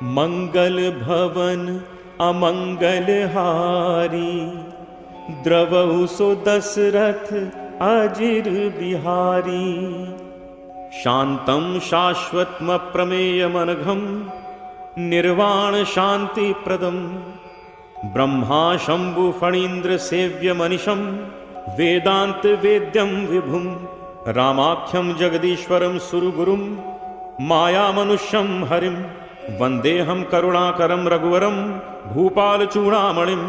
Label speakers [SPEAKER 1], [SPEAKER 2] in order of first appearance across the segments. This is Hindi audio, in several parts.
[SPEAKER 1] मंगल भवन अमंगल हारी, द्रवहु सो दशरथ अजिर बिहारी। शांतं शाश्वतम प्रमेयमनघं, निर्वाण शांति प्रदम। ब्रह्मा शंभु फणीन्द्र सेव्य मनिषं, वेदांत वेद्यं विभुं। रामाख्यं जगदीश्वरं सुरगुरुं, माया मनुष्यं हरिं। वंदेहं करुणाकरं रघुवरं, भूपाल चूड़ामणिं।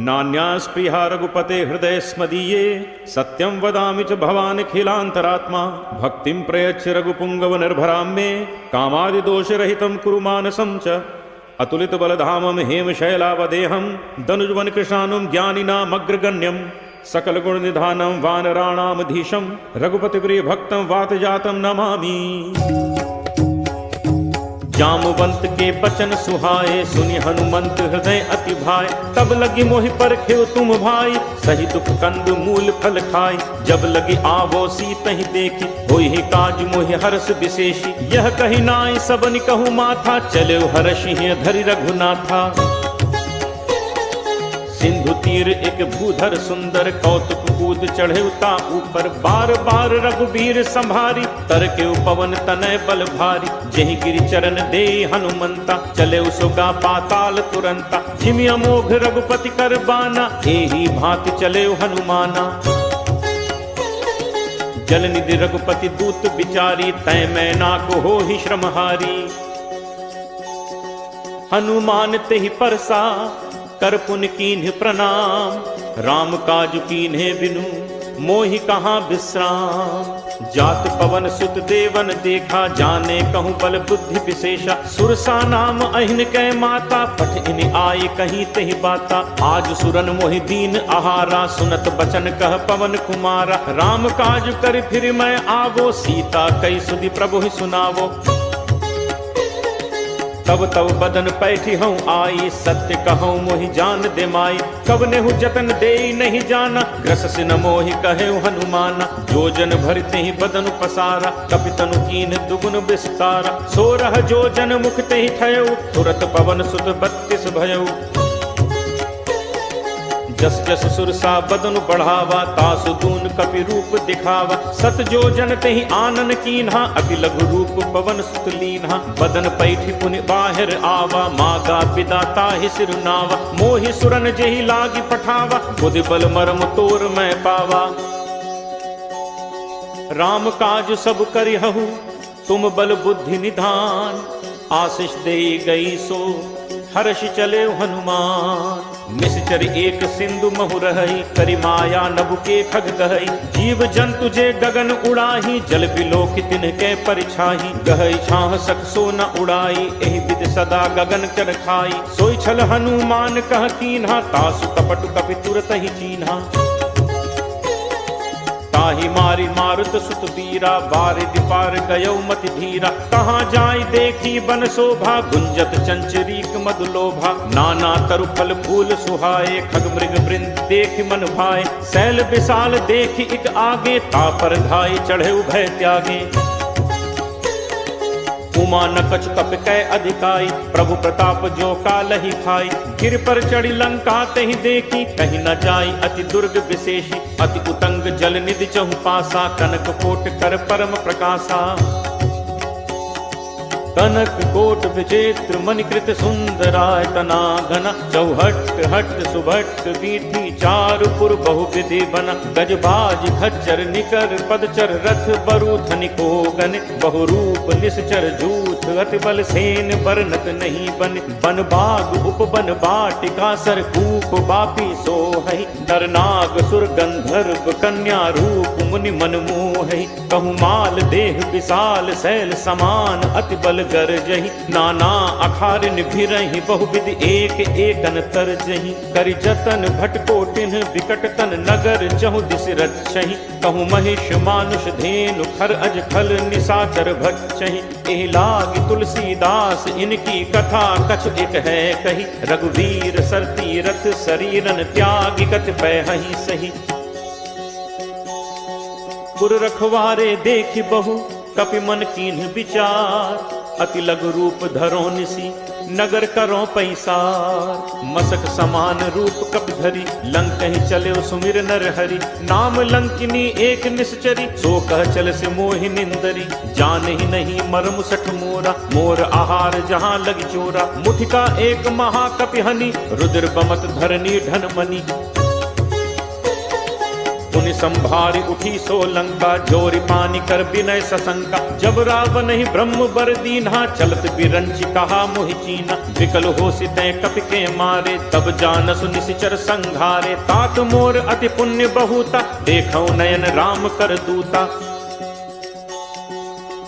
[SPEAKER 1] नान्यास्पृहा रघुपते हृदय स्मदीये, सत्यं वदामि च भवानखिलान्तरात्मा। भक्तिं प्रयच्छ रघुपुंगव निर्भरां मे, कामादिदोषरहितं कुरु मानसं च। अतुलित बलधामं हेमशैलावदेहं, दनुजवन कृशानुं ज्ञानिनामग्रगण्यं। सकल गुण निधानं वानराणामधीशं, रघुपति प्रिय भक्तं वातजातं नमामि। जामवंत के बचन सुहाए, सुनि हनुमंत हृदय अति भाए। तब लगी मोहि परखेउ तुम भाई, सही दुख कंद मूल फल खाई। जब लगी आवो सीतहि देखी, होहि काज मोहि हर्ष विशेषी। यह कही नाई सबनि कहु माथा, चले हर्षि धरि रघुनाथा। सिंधु तीर एक भूधर सुंदर, कौतुक कूद चढ़े ता ऊपर। बार बार रघुबीर संभारी, तर के पवन तनय बल भारी। जहि गिरि चरण दे हनुमंता, चले उसोगा पाताल तुरंता। जिमि अमोघ रघुपति कर बाना, एही भांति चले हनुमाना। जल निधि रघुपति दूत विचारी, तय मैं नाको हो ही श्रमहारी। हनुमान तेहि परसा, कर पुन कीन्ह प्रणाम। राम काज कीन्हे बिनु, मोहि कहाँ विश्राम। जात पवन सुत देवन देखा, जाने कहूँ बल बुद्धि विशेषा। सुरसा नाम अहिन कै माता, पठ इन आए कहीं तहि बाता। आज सुरन मोहि दीन आहारा, सुनत बचन कह पवन कुमारा। राम काज कर फिर मैं आवो, सीता कई सुधि प्रभु ही सुनावो। तब तब बदन पैठी हूँ आई, सत्य कहूँ मोहि जान दे माई। कब नेहु जतन दे नहीं जाना, ग्रस से न मोहि कहे हनुमाना। जो जन भरते ही बदन पसारा, कपितनु कीन दुगुन विस्तारा। 16 जो जन मुख ते ही ठयऊ, तुरत पवन सुत 32 भयऊ। जस जस सुरसा बदनु बढ़ावा, तासु दून कपि रूप दिखावा। सत जो जन तेहि आनन कीन्हा, अति लघु रूप पवन सुत लीन्हा। बदन पैठी पुनि बाहिर आवा, मागा पिता ताहि सिरुनावा। मोहि सुरन जेहि लागी पठावा, बुद्धि बल मरम तोर मैं पावा। राम काज सब करिहु, तुम बल बुद्धि निधान। आशीष दे गई सो, हर्ष चले हनुमान। निश्चर एक सिंधु महु रहई, करि माया नभु के खग कहई। जीव जंतु जे गगन उड़ाही, जल बिलोक तिनके परिछाही। गहई छाह सक सो न उड़ाई, एहि विद सदा गगन कर खाई। सोई छल हनुमान कह कीन्हा, तासु कपट कपि तुरत ही चीन्हा। ताहि मारी मारुत सुत वीरा, बारिधि पार गयौ मति धीरा। कहाँ जाय देखी बन शोभा, गुंजत चंचरीक मधुलोभा। नाना तरु फल फूल सुहाए, खग मृग वृंद देखि मन भाए। शैल विशाल देखि इक आगे, तापर धाय चढ़े उभय त्यागे। उमा न कछु कपि कै अधिकाई, प्रभु प्रताप जो कालहि खाई। गिर पर चढ़ी लंका तेहि देखी, कहीं न जाई अति दुर्ग विशेषी। अति उतंग जल निधि चहु पासा, कनक कोट कर परम प्रकाशा। कनक कोट विचित्र मणिकृत सुंदरायतना घना। चौहट हट सुभट वीथी, चारुपुर बहुविधि बना। गजबाज खच्चर निकर पदचर, रथ बरूथ निकोगन। बहुरूप निश्चर जूथ, अति बल सेन बरनत नहीं बन। बन बाग उपवन बाटिका, सर कूप बापी सोहई। नर नाग सुर गंधर्व कन्या, रूप मुनि मन मोहई। कहु माल देह विशाल, शैल समान अति बल गरजहि। नाना अखारिन भिरहि, बहुविध एक एकन तरजहि। करि जतन भटकोटिन, विकट तन नगर चहु दिस रक्षहि। कहु महिष मानुष धेनु, खर अज खल निशाचर भक्षहि। एहि लागी तुलसीदास, इनकी कथा कछु एक है कही। रघुवीर सरती रथ, शरीरन त्यागी कत पैहि सही। गुर रखवारे देखि बहु, कपि मन कीन्ह विचार। अति लघु रूप धरो निसी नगर करो पैसार। मसक समान रूप कपि धरी लंक ही चले सुमिर नर हरि। नाम लंकिनी एक निश्चरी सो कह चल से मोहि निंदरी। जान ही नहीं मर्म सठ मोरा मोर आहार जहाँ लग चोरा। मुठिका एक महाकपि हनि रुद्र बमत धरनी धन मनी। पुनि संभारी उठी सो लंका जोरी पानी कर विनय सशंका। जब रावण ही ब्रह्म बर दीन्हा चलत बिरंची कहा मोहि चीना। विकल हो सितै कपि के मारे तब जानसु निशिचर संघारे। तात मोर अति पुण्य बहुता देखौ नयन राम कर दूता।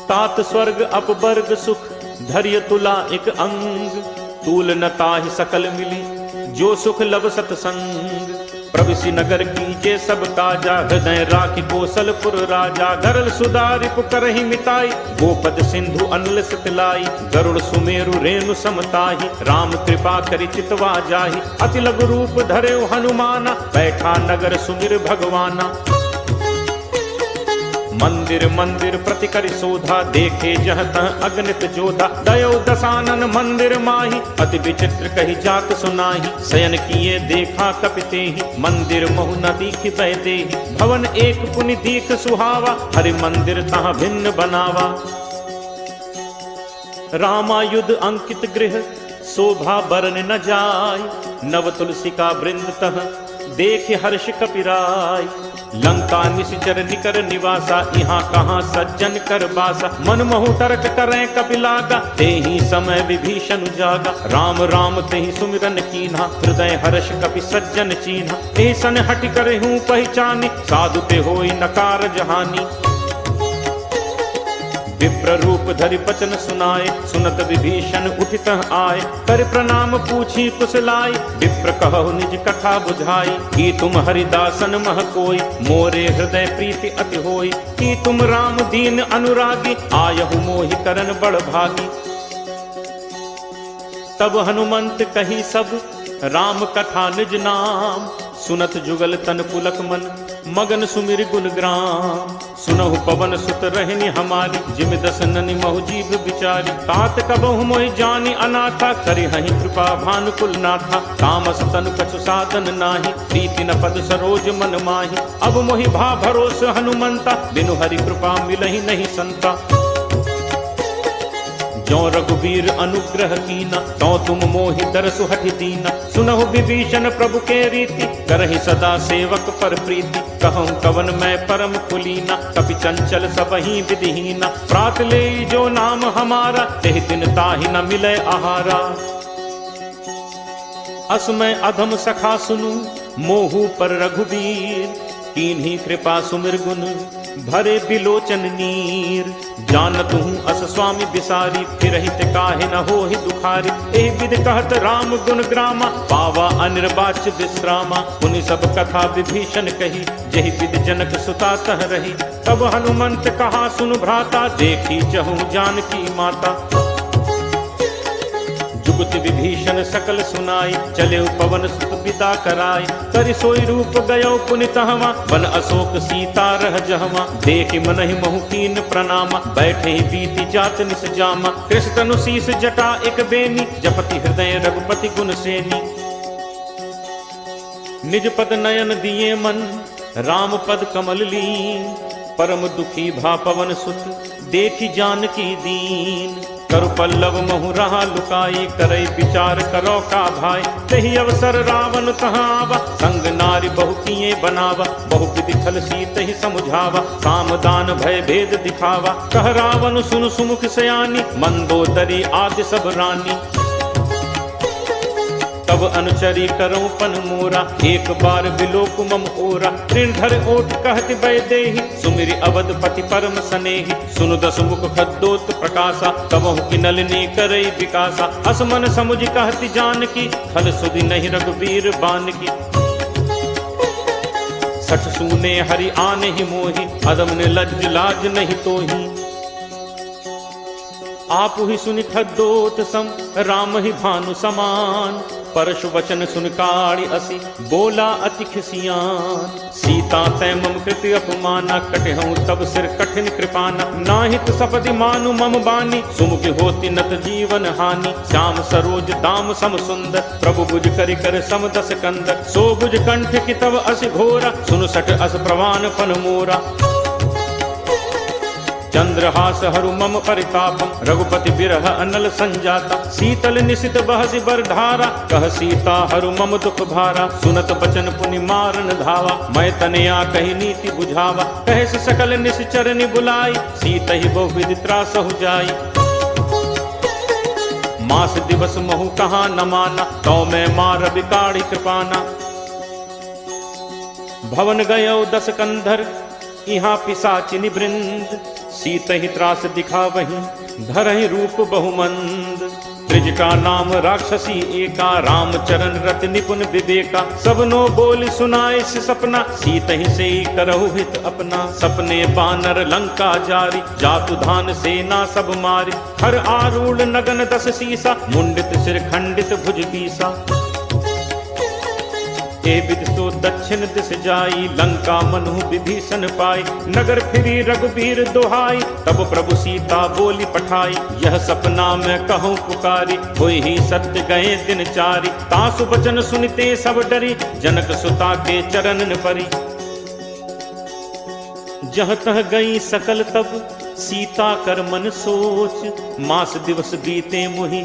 [SPEAKER 1] तात स्वर्ग अपवर्ग सुख धैर्य तुला एक अंग। तूल न ताहि सकल मिली जो सुख लब सतसंग। प्रविशि नगर कीजे सब काजा हृदय राखि कौशलपुर राजा। गरल सुधारि पुकरहि मिताई गोपद सिंधु अनल सितलाई। गरुड़ सुमेरु रेणु समताहि राम कृपा करि चितवा जाहि। अति लघु रूप धर्यो हनुमाना बैठा नगर सुमिर भगवाना। मंदिर मंदिर प्रति करि शोधा देखे जह तह अगणित जोधा। दयो दसानन मंदिर माही अति विचित्र कही जात सुनाही। शयन किए देखा कपितेहि मंदिर महु न दीख बैदेहि। भवन एक पुनि दीख सुहावा हरि मंदिर तहाँ भिन्न बनावा। रामायुध अंकित गृह शोभा बरन न जाय। नव तुलसी का वृंद तह देख हर्ष कपिराय। लंका निशिचर निकर निवासा यहाँ कहाँ सज्जन कर बासा। मन महु तर्क करें कपिलागा तेहि समय विभीषण जागा। राम राम तेहि सुमिरन कीन्हा हृदय हर्ष कपि सज्जन चीन्हा। तेहि सन हटि कर हूँ पहचानी साधु ते होई नकार जहानी। विप्र रूप धरि बचन सुनाए सुनत विभीषण उठित आए। कर प्रणाम पूछी कुशलाई विप्र कहु निज कथा बुझाई। कि तुम हरिदासन मह कोई मोरे हृदय प्रीति अति होई। कि तुम राम दीन अनुरागी आयहु मोहि करन बड़ भागी। तब हनुमंत कही सब राम कथा निज नाम। सुनत जुगल तन पुलक मन मगन सुमिर गुण ग्राम। सुनहु पवन सुत रहनि हमारी जिम दस ननि महु जीव बिचारी। तात कबहु मोहि जानि अनाथा करि हहि कृपा भानुकुल नाथा। तामस तनु कछु साधन नाही प्रीति न पद सरोज मन माही। अब मोहि भा भरोस हनुमंता बिनु हरि कृपा मिलहि नहीं संता। जो रघुवीर अनुग्रह कीना तो तुम मोहि दरसु हठि दीना। सुनहु विभीषण प्रभु के रीति करहि सदा सेवक पर प्रीति। कहूँ कवन मैं परम कुलीना कपि चंचल सबहि विधिहीना। प्रात ले जो नाम हमारा तेहि दिन ताहि न मिले आहारा। असमय अधम सखा सुनु मोहु पर रघुवीर। कीन्ही कृपा सुमिर गुण भरे बिलोचन नीर। जानत हूँ अस स्वामी बिसारी फिरहित काहे न होहि दुखारी। एहि विधि कहत राम गुण ग्रामा पावा अनिर्वाच्य विश्रामा। पुनि सब कथा विभीषण कही जहि विधि जनक सुता तह रही। तब हनुमंत कहा सुनु भ्राता देखी जहु जानकी माता। जुगति विभीषण सकल सुनाई चले पवन सुत पिता कराई। करि सोई रूप गयो पुनि तहवा वन अशोक सीता रह जहवा। देख मनहि महु कीन प्रणामा बैठे बीति जात निस जामा। कृष्ण तनु शीस जटा एक बेनी जपति हृदय रघुपति गुण सेनी। निज पद नयन दिए मन राम पद कमल लीन। परम दुखी भा पवन सुत देखी जानकी दीन। करु पल्लव महु रहा लुकाई करई विचार करो का भाई। तही अवसर रावण तहाँ आवा संग नारी बहु किए बनावा। बहु विधि खल सीत ही समुझावा सामदान भय भेद दिखावा। कह रावण सुन सुमुख सयानी मंदोदरी आदि सब रानी। तब अनुचरी करो पन मोरा एक बार बिलोक मम ओरा। तृणधर ओट कहति बैदेहि सुमिरि अवधपति परम सनेहि। सुनु दस मुख खद्दोत प्रकाशा कबहु की नलिनी करई विकासा। असमन समुझ कहति जानकी खल सुधि नहीं रघुवीर बानकी। सठ सूने हरि आने ही मोहि अदम ने लज्ज लाज नहीं तोहि। आप ही सुनि खद्दोत सम राम ही भानु समान। परशु वचन सुन काढ़ी असी बोला अति खिसियान। सीता तै मम कृति अपमाना कटहूँ तब सिर कठिन कृपाना। नाहित सपदि मानु मम बानी सुमुख होती नत जीवन हानि। श्याम सरोज दाम सम सुंदर प्रभु भुज करि कर सम दस कंदर। सो भुज कंठ की तब अस घोरा सुन सठ अस प्रवान पन मोरा। चंद्रहास हरु मम परितापम रघुपति बिरह अनल संजाता। शीतल निशित बहसि बर धारा कह सीता हरु मम दुख भारा। सुनत बचन पुनि मारन धावा मैं तनया कही नीति बुझावा। कहे से सकल निश्चरनि बुलाई सीतहि बहुविधि त्रासहु जाई। मास दिवस महु कहाँ न माना तो मैं मार बिकाड़ी कृपाना। भवन गयो दस कंधर यहाँ पिशाचिनि वृंद। सीतहि त्रास दिखावहीं धरहि रूप बहुमंद। त्रिजटा नाम राक्षसी एका रामचरण रति निपुण विवेका। सबनो बोल सुनाए से सपना सीतहि से करहु हित अपना। सपने बानर लंका जारी जातु धान सेना सब मारी। हर आरूढ़ नगन दस सीसा मुंडित सिर खंडित भुज बीसा। ए विधि सो दक्षिण दिस जाई लंका मनु विभीषण पाई। नगर फिरी रघुबीर दोहाई तब प्रभु सीता बोली पठाई। यह सपना मैं कहूँ पुकारी होई ही सत्य गए दिन चारी। तासु बचन सुनते सब डरी जनक सुता के चरणन परी। जह तह गई सकल तब सीता कर मन सोच। मास दिवस बीते मुहि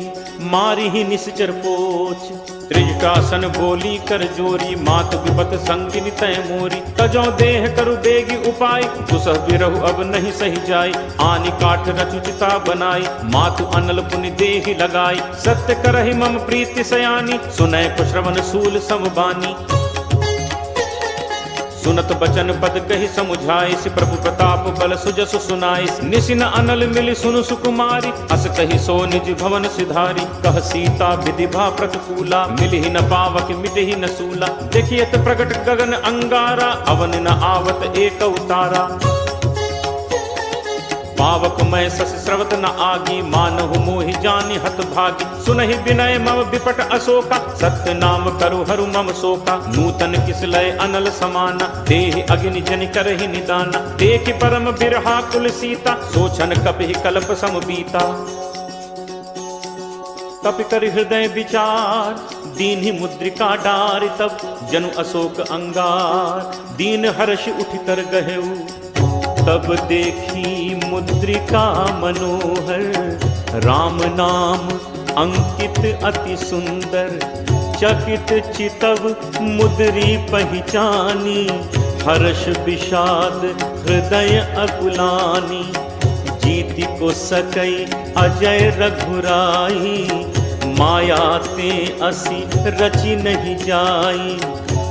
[SPEAKER 1] मारी ही निश्चर पोच। त्रिजटासन बोली कर जोरी मात विपत संगिनी तय मोरी। तजो देह करु बेगी उपाय दुसह बिरहु अब नहीं सही जाय। आनि काठ रचुचिता बनाई मातु अनल पुनि देहि लगाई। सत्य करहि मम प्रीति सयानी सुनय को श्रवण सूल समबानी। सुनत बचन पद कही समुझाइस प्रभु प्रताप बल सुजसु सुनाइस। निसिन अनल मिलि सुनु सुकुमारी अस कही सो निज भवन सिधारी। कह सीता विधि भा प्रतिकूला मिलि न पावक मिटहि न सूला। देखियत प्रगट गगन अंगारा अवन न आवत एक उतारा। पावक मैं सस स्रवत न आगी मानहु मोहि जानि हत भागी। सुनहि विनय मम विपट अशोका सत्य नाम करु हरु मम शोका। नूतन किसलय अनल समाना देहि अग्नि जनि करहि निदाना। देखि परम बिरहा कुल सीता सोचन कपिहि कल्प सम बीता। कपि कर हृदय विचार दीन्हि मुद्रिका डारि तब। जनु अशोक अंगार दीन हर्ष उठ कर गहेऊ। तब देखी मुद्रिका मनोहर राम नाम अंकित अति सुंदर। चकित चितव मुद्री पहचानी हर्ष विषाद हृदय अकुलानी। जीति को सकई अजय रघुराई माया ते असी रचि नहीं जाई।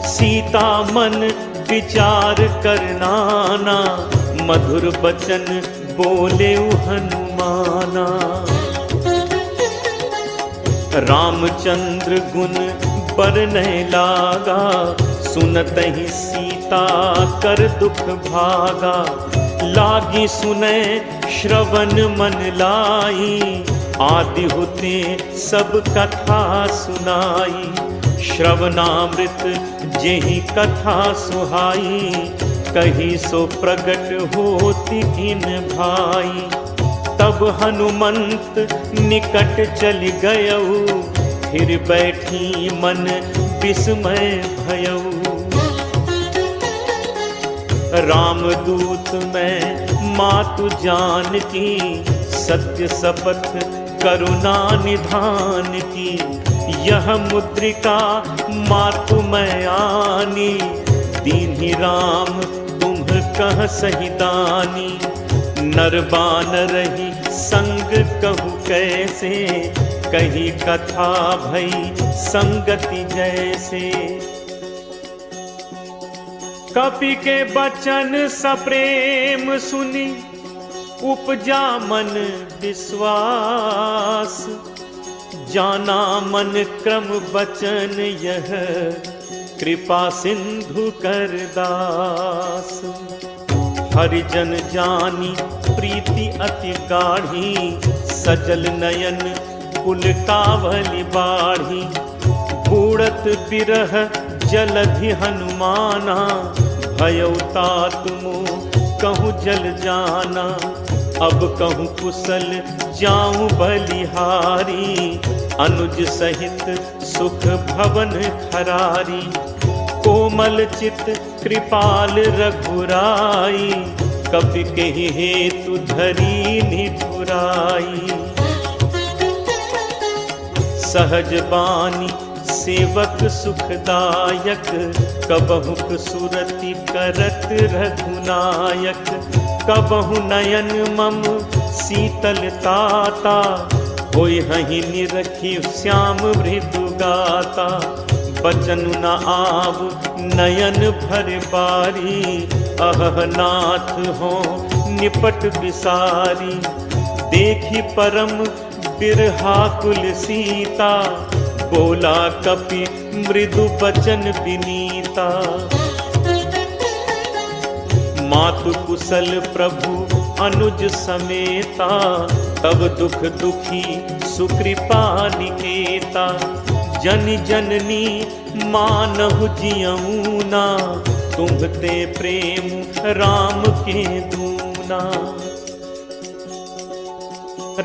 [SPEAKER 1] सीता मन विचार करनाना मधुर बचन बोले हनुमाना। रामचंद्र गुण बरनय लागा सुनत ही सीता कर दुख भागा। लागी सुने श्रवण मन लाई आदि होते सब कथा सुनाई। श्रवणामृत जेहि कथा सुहाई कही सो प्रगट होती इन भाई। तब हनुमंत निकट चलि गयऊ फिर बैठी मन विस्मय भयऊ। रामदूत मैं मातु जानकी सत्य शपथ करुणा निधान की। यह मुद्रिका मातु मैं आनी दीन्हि राम तुम कह सही दानी। नर बानर ही संग कहु कैसे कही कथा भई संगति जैसे। कपि के बचन सप्रेम सुनी उपजा मन विश्वास। जाना मन क्रम बचन यह कृपा सिंधु कर दास। हरिजन जानी प्रीति अति गाढ़ी सजल नयन कुल कावली बाढ़ी। बूढ़त बिरह जलधि हनुमाना, भयउ तात मोह कहूँ जल जाना। अब कहूँ कुशल जाऊं बलिहारी, अनुज सहित सुख भवन खरारी। कोमल चित कृपाल रघुराई, कपि कहि हेतु धरी निठुराई। सहज बानी सेवक सुखदायक, कबहुक सुरति करत रघुनायक। कबहु नयन मम शीतल ताता, होय हहि निरखि श्याम मृदु गाता। बचन न आव नयन भर बारी, अह नाथ हो निपट बिसारी। देखी परम बिरहाकुल सीता, बोला कपि मृदु बचन विनीता। मातु कुशल प्रभु अनुज समेता, तब दुख दुखी सुकृपा निकेता। जन जननी मानहु जियऊना, तुम्हते प्रेम राम के दूना।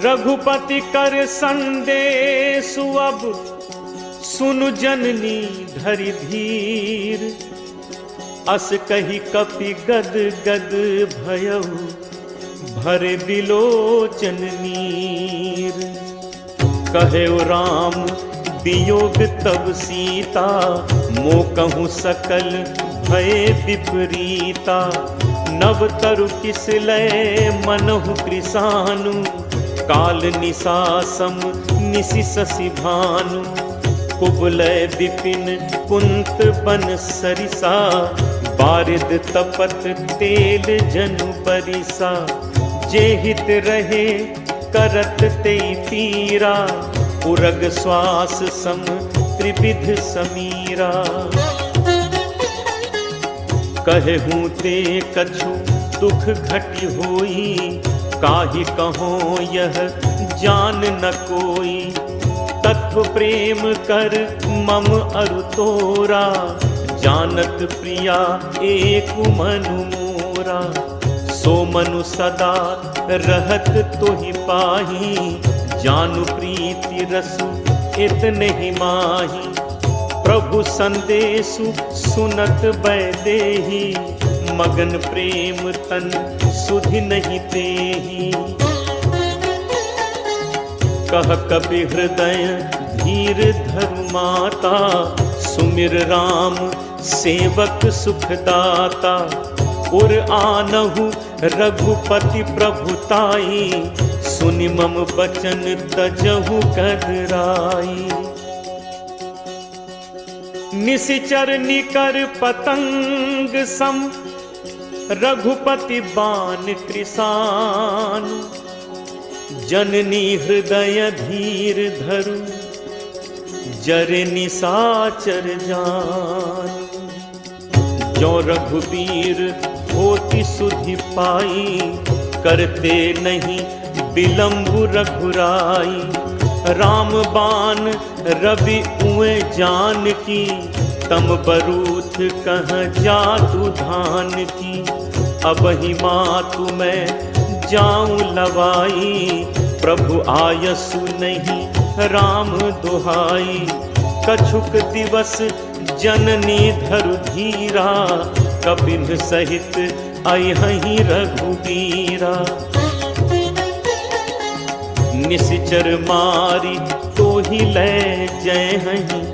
[SPEAKER 1] रघुपति कर संदेशु अब, सुनु जननी धरि धीर। अस कही कपि गद गद भयउ, भरे बिलोचन नीर। कहेउ राम वियोग तब सीता, मो कहूँ सकल भय विपरीता। नव तरु किस लय मनहु कृसानु, काल निसासम निसि शशि भानु। कुबलय विपिन कुंत बन सरिसा, बारिद तपत तेल जनु बरिसा। जे हित रहे करत ते पीरा, उरग श्वास सम त्रिविध समीरा। कहूँ ते कछु दुख घटि होई, काहि कहो यह जान न कोई। तत्व प्रेम कर मम अरु तोरा, जानत प्रिया एक मनु मोरा। सो मनु सदा रहत तोहि पाही, जानु प्रीति रसु इतने ही माही। प्रभु संदेशु सुनत बैदेही, मगन प्रेम तन सुधि नहीं तेही। कह कपि हृदय धीर धरु माता, सुमिर राम सेवक सुखदाता। उर आनहु रघुपति प्रभुताई, सुनि मम बचन तजहु कदराई। निशिचर निकर पतंग सम, रघुपति बान कृसान। जननी हृदय धीर धरु, जरे निसाचर जान। जो रघुबीर होति सुधि पाई, करते नहीं विलंबु रघुराई। राम बान रवि उए जान की, तम बरूथ कह जातु धान की। अब ही मातु मैं जाऊं लवाई, प्रभु आयसु नहीं राम दुहाई। कछुक दिवस जननी धरु धीरा, कपिन सहित अयहि रघुबीरा। निशिचर मारी तो ही ले जय हहीं,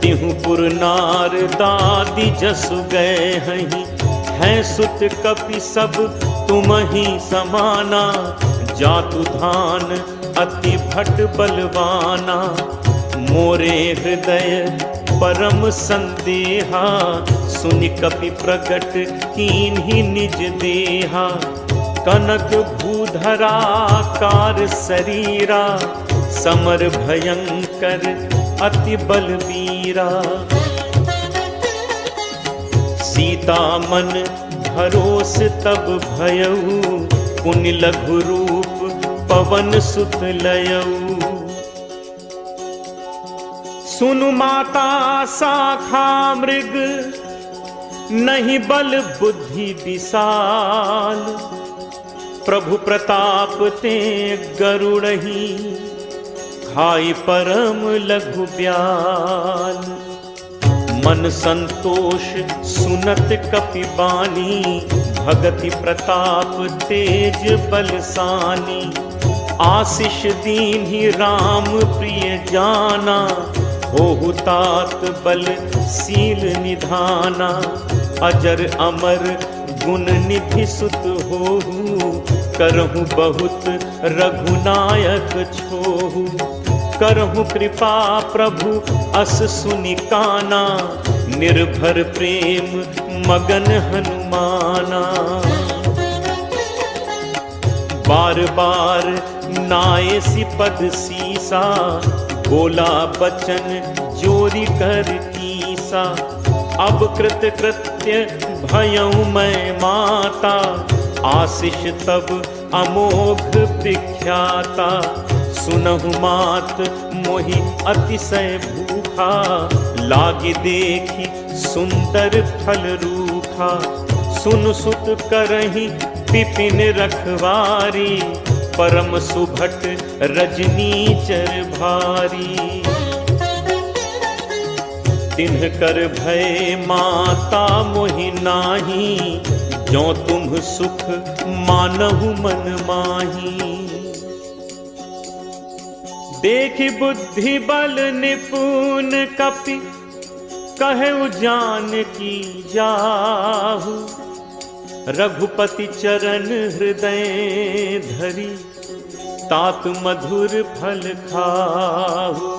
[SPEAKER 1] तिहु पुर नार दादी जसु गए हहीं। हैं सुत कपि सब तुम ही समाना, जातु धान अति भट बलवाना। मोरे हृदय परम संदेहा, सुनि कपि प्रगट कीन्ही निज देहा। कनक भूधराकार शरीरा, समर भयंकर अति बलवीरा। सीता मन भरोस तब भयऊ, पुनि लघु रूप पवन सुत लयऊ। सुनु माता शाखा मृग, नहीं बल बुद्धि विशाल, प्रभु प्रताप ते गरुड़ही, खाई परम लघु ब्याल। मन संतोष सुनत कपि बानी, भगति प्रताप तेज बलसानी। आशीष दीन्हि राम प्रिय जाना, होहु तात बल सील निधाना। अजर अमर गुण निधि सुत होहु, करहु बहुत रघुनायक छोहु। करहु कृपा प्रभु अस सुनि काना, निर्भर प्रेम मगन हनुमाना। बार बार नायसी पद सीसा, बोला बचन जोरी कर कीसा। अब कृत कृत्य भयउ मैं माता, आशीष तब अमोघ विख्याता। सुनहु मात मोहि अतिशय भूखा, लागे देखी सुंदर फल रूखा। सुन सुत करहि विपिन रखवारी, परम सुभट रजनीचर भारी। तिन्ह कर भय माता मोहि नाही, जो तुम सुख मानहु मन माही। देखि बुद्धि बल निपुण कपि, कहु जानकी जाहु। रघुपति चरण हृदय धरी, तात मधुर फल खाहु।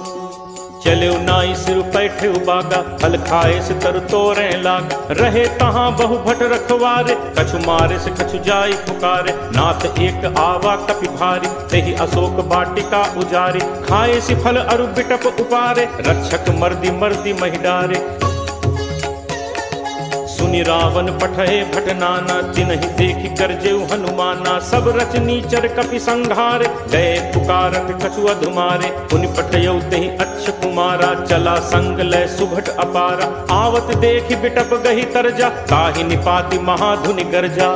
[SPEAKER 1] चले नाई सिर पैठे बागा, फल खाए से तर तोरे लाग। रहे तहाँ बहु भट रखवारे, कछु मारे से कछु जाई पुकारे। नाथ एक आवा कपि भारी, तेहि अशोक वाटिका उजारी। खाए सी फल अरु बिटप उपारे, रक्षक मर्दी मर्दी महि डारे। सुनि रावण पठए भट नाना, तिन्हि देखि करजेउ हनुमाना। सब रचनीचर कपि संघारे, गए पुकारत कछु अधुमारे। पुनि पठयउ तेहि अच्छ कुमारा, चला संग लय सुभट अपारा। आवत देखि बिटप गहि तरजा, ताहि निपाति महाधुनि गर्जा।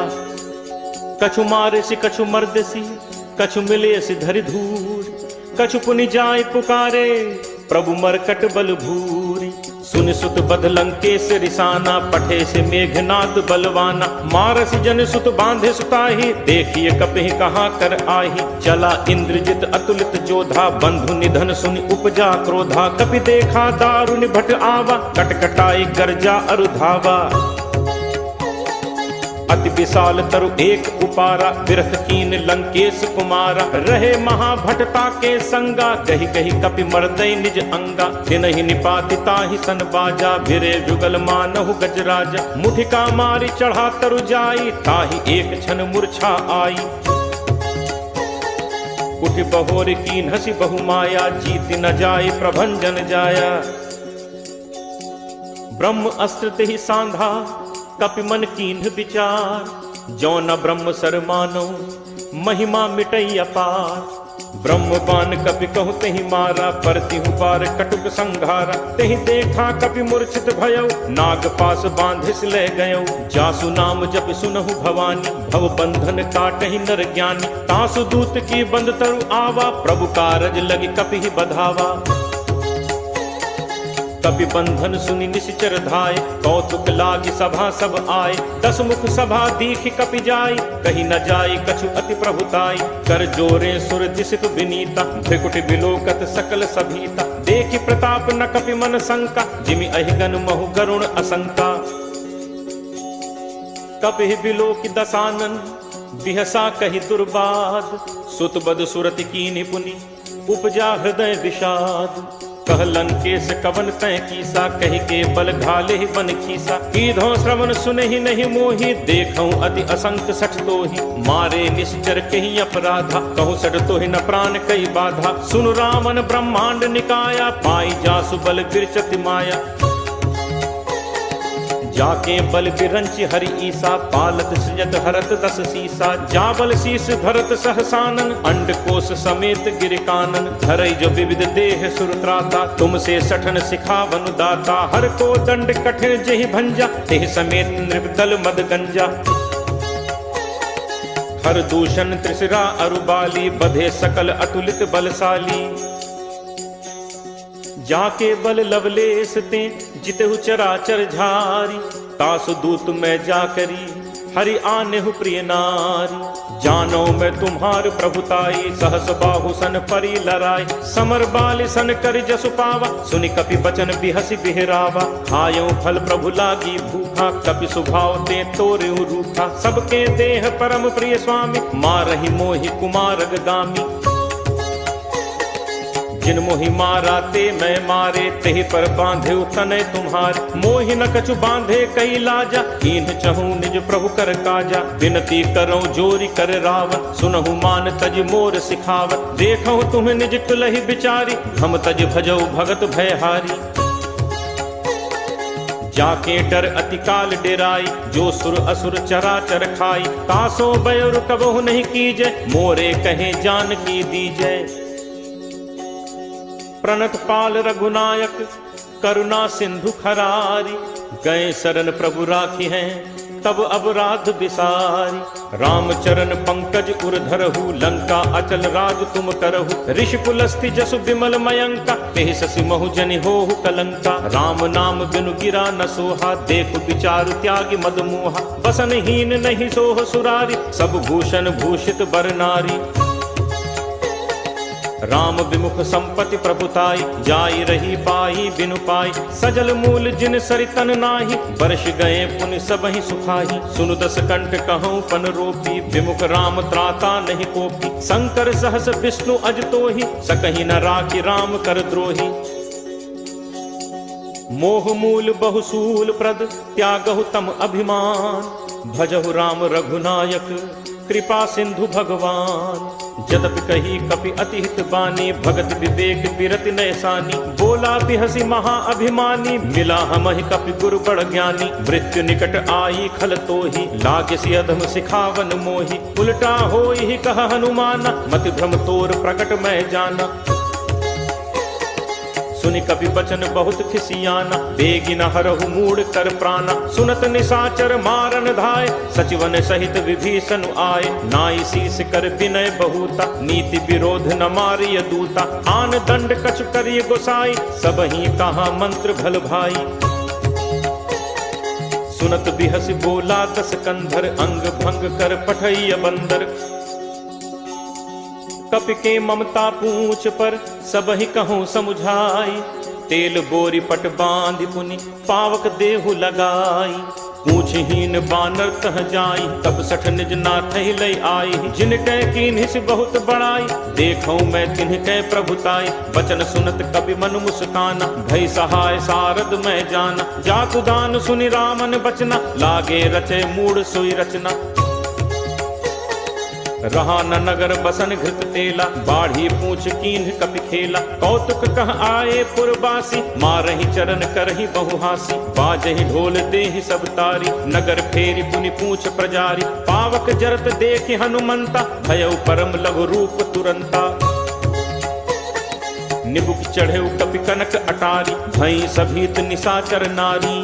[SPEAKER 1] कछु मारे सि कछु मर्द सी, कछु मिले सि धरि धूर। कछु पुनि जाय पुकारे, प्रभु मरकट बल भूरी। सुन सुत बध लंकेश रिसाना, पठे से मेघनाद बलवाना। मारस जन सुत बांधे सुताही, देखिए कपहि कहाँ कर आही। चला इंद्रजित अतुलित जोधा, बंधु निधन सुनि उपजा क्रोधा। कपि देखा दारुनि भट आवा, कटकटाई गर्जा अरु धावा। अति विशाल तरु एक उपारा, विरथ कीन लंकेश कुमारा। रहे महाभटता के संगा, गहि गहि कपि मर्दै निज अंगा। तिनहि निपाति ताहि सन बाजा, भिरे जुगल मानहु गजराजा। मुठिका मारी चढ़ा तरु जाई, ताहि एक क्षण मूर्छा आई। उठि बहोर कीन हसी बहु माया, जीत न जाय प्रभंजन जाया। ब्रह्म अस्त्र तेहि सांधा, कपि मन कीन्ह विचार। जो न ब्रह्म सर मानो, महिमा मिटई अपार। ब्रह्म बान कपि कहु तेहि मारा, परतिहु पार कटुक संघारा। तेहि देखा कपि मूर्छित भयउ, नाग पास बांधिस ले गयउ। जासु नाम जप सुनहु भवानी, भव बंधन काटहि नर ज्ञानी। तासु दूत की बंद तरु आवा, प्रभु कारज लगी कपि बधावा। कपि बंधन सुनि निश्चर धाय, कौतुक लागी सभा सब आए। दस मुख सभा दीखि कपि जाय, कहीं न जाय कछु अति प्रभुताई। कर जोरे सुर दिसित विनीता, भृकुटि बिलोकत सकल सभीता। देखि प्रताप न कपि मन शंका, जिमि अहिगन महु गरुण असंका। कपि बिलोकि दसानन, बिहसा कहि दुर्बाद। सुत बद सुरति कीन्हि पुनि, उपजा हृदय विषाद। कहलन केस कवन तय कीसा, कहि के बल घाले बन खीसा। कीधो श्रवण सुनहि नहीं मोहि, देखऊं अति असंक सठ तोहि। मारे निश्चर कहि अपराधा, कहु सठ तोहि न प्राण कई बाधा। सुन रावण ब्रह्मांड निकाया, पाई जासु बल गिरचति माया। जाके बल बिरंच हरि ईसा, पालत सृजत हरत दस सीसा। जाबल शीस भरत सहसानन, अंड कोश समेत गिर कानन। धरई जो विविध देह सुरत्राता, तुमसे सठन सिखावन दाता। हर को दंड कठिन जेहि भंजा, तेह समेत नृपदल मद गंजा। हर दूषण त्रिशिरा अरुबाली, बधे सकल अतुलित बलशाली। जाके बल लवलेस ते, जितहु चराचर झारी। तासु दूत मैं जाकरी, हरि आनेहु प्रिय नारी। जानो मैं तुम्हार प्रभुताई, सहस बाहु सन परी लराई। समर बाल सन कर जसु पावा, सुनि कपि बचन बिहसि बिहरावा। खायो फल प्रभु लागी भूखा, कपि सुभाव ते तोरे रूखा। सबके देह परम प्रिय स्वामी, मारहि मोहि कुमारग गामी। जिन मोहि मारा ते मैं मारे, तेहि पर बांधे तनय तुम्हारे। मोहि न कछु बांधे कई लाजा, कीन्ह चहु निज प्रभु कर काजा। विनती करो जोरी कर रावण, सुनहु मान तज मोर सिखावत। देखो तुम निज कुलहि बिचारी, हम तज भजौ भगत भयहारी। जाके डर अति काल डेराई, जो सुर असुर चराचर खाई। तासो बयरु कबहु नहीं कीजय, मोरे कहे जान की दीजय। प्रणत पाल रघुनायक, करुणा सिंधु खरारी। गए शरण प्रभु राखी हैं, तब अपराध बिसारी। रामचरण पंकज उर धरहु, लंका अचल राज तुम करहु। ऋषि पुलस्ति जसु विमल मयंका, तेहि शशि महु जनि होहु कलंका। राम नाम बिनु गिरा न सोहा, देखु विचारु त्यागी मद मोहा। बसनहीन नहीं सोह सुरारी, सब भूषण भूषित बर नारी। राम विमुख संपत्ति प्रभुताई, जाई रही पाई बिनु पाई। सजल मूल जिन सरितन नाही, वर्ष गए पुनि सबहि सुखाही। सुनु दस कंठ कहूँ पन रोपी, विमुख राम त्राता नहीं कोपी। शंकर सहस विष्णु अज तोहि, सकहि न राखी राम कर द्रोही। मोह मूल बहुसूल प्रद, त्यागहु तम अभिमान। भजहु राम रघुनायक, कृपा सिंधु भगवान। जदपि कही कपि अति हित बानी, भगत विवेक बिरति नयसानी। बोला बिहसी महा अभिमानी, मिला हमहि कपि गुरु बड़ ज्ञानी। मृत्यु निकट आई खल तोहि, लागे सि अधम सिखावन मोहि। उल्टा होई ही कह हनुमाना, मति भ्रम तोर प्रकट मैं जाना। सुनि कपि बचन बहुत खिसियाना, बेगी न हरहु मूढ़ कर प्राणा। सुनत निशाचर मारन धाय, सचिवन सहित विभीषण आए। नाई शीस कर विनय बहुता, नीति विरोध न मारिय दूता। आन दंड कछु करिय गोसाई, सबहि कहा मंत्र भल भाई। सुनत बिहस बोला दस कंधर, अंग भंग कर पठैय बंदर। कपि के ममता पूछ पर, सबहि कहूँ समुझाई। तेल बोरी पट बांधि पुनि, पावक देहु लगाई। पूछहीन बानर तह जाई, तब सठ निज नाथ लय आई। जिनकै कीन्हिस बहुत बड़ाई, देखूं मैं तिनकै प्रभुताई। बचन सुनत कपि मन मुस्काना, भय सहाय सारद मैं जाना। जातु दान सुनि रामन बचना, लागे रचे मूढ़ सोई रचना। रहा न नगर बसन घृत तेला, बाढ़ी पूछ कीन्ह कपि खेला। कौतुक कह आए पुरबासी, मारहि चरण करहि बहुहासी। बाजहि ढोल देहि सब तारी, नगर फेरी पुनि पूछ प्रजारी। पावक जरत देखि हनुमंता, भयउ परम लघु रूप तुरंता। निबुक चढ़े कपि कनक अटारी, भई सभीत निशाचर नारी।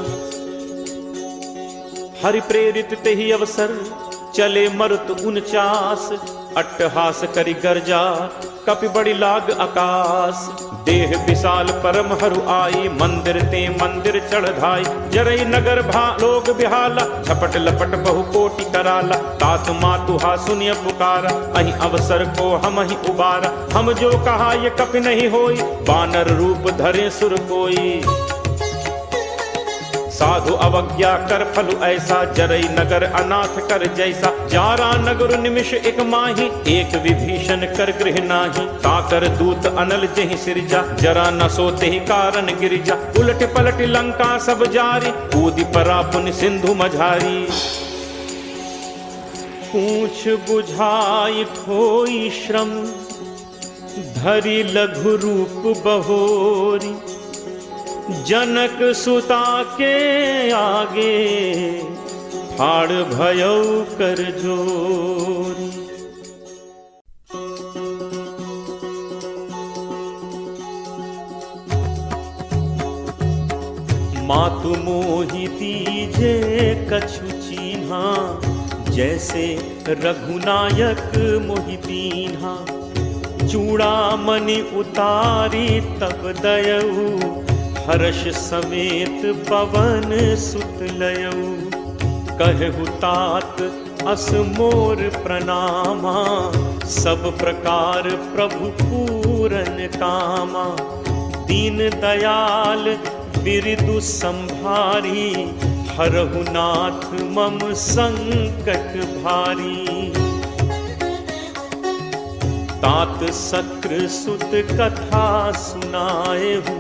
[SPEAKER 1] हरि प्रेरित तेहि अवसर, चले मरुत 49। अट्टहास करि गर्जा, कपि बड़ी लाग आकाश। देह विशाल परम हरु आई, मंदिर ते मंदिर चढ़ धाई। जरई नगर लोग बिहाला, झपट लपट बहु कोटि कराला। तात मातुहा सुनिय पुकारा, अहि अवसर को हम ही उबारा। हम जो कहा ये कपि नहीं होई, बानर रूप धरे सुर कोई। साधु अवज्ञा कर फलु ऐसा, जरई नगर अनाथ कर जैसा। जारा नगर निमिष एक माही, एक विभीषण कर गृह नाही। ताकर दूत अनल जहि सिरजा, जरा न सोते ही कारण गिरिजा। उलट पलट लंका सब जारी, कूदि परा पुनि सिंधु मझारी। पूछ बुझाई खोई श्रम, धरि लघु रूप बहोरी। जनक सुता के आगे ठाड़ भयौ कर जोरी। मातु मोहि दीजे कछु चीन्हा, जैसे रघुनायक मोहि दीन्हा। चूड़ामणि उतारी तब दयऊ, हर्ष समेत पवन सुत लयऊ। कहु तात अस मोर प्रणामा, सब प्रकार प्रभु पूरन कामा। दीन दयाल बिरदु संभारी, हरहु नाथ मम संकट भारी। तात शक्र सुत कथा सुनाएहु,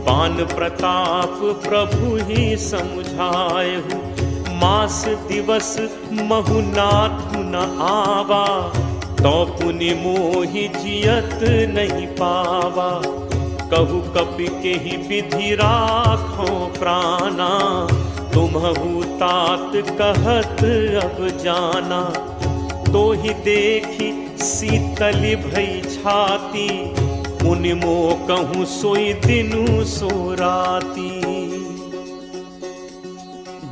[SPEAKER 1] बान प्रताप प्रभु ही समुझाएहु। मास दिवस महु नाथ न आवा, तो पुनि मोहि जियत नहीं पावा। कहु कपि के ही विधि राखो प्राणा, तुम्हु तात कहत अब जाना। तो ही देखी शीतल भई छाती, मुनि मो कहूँ सोई दिनु सो राती।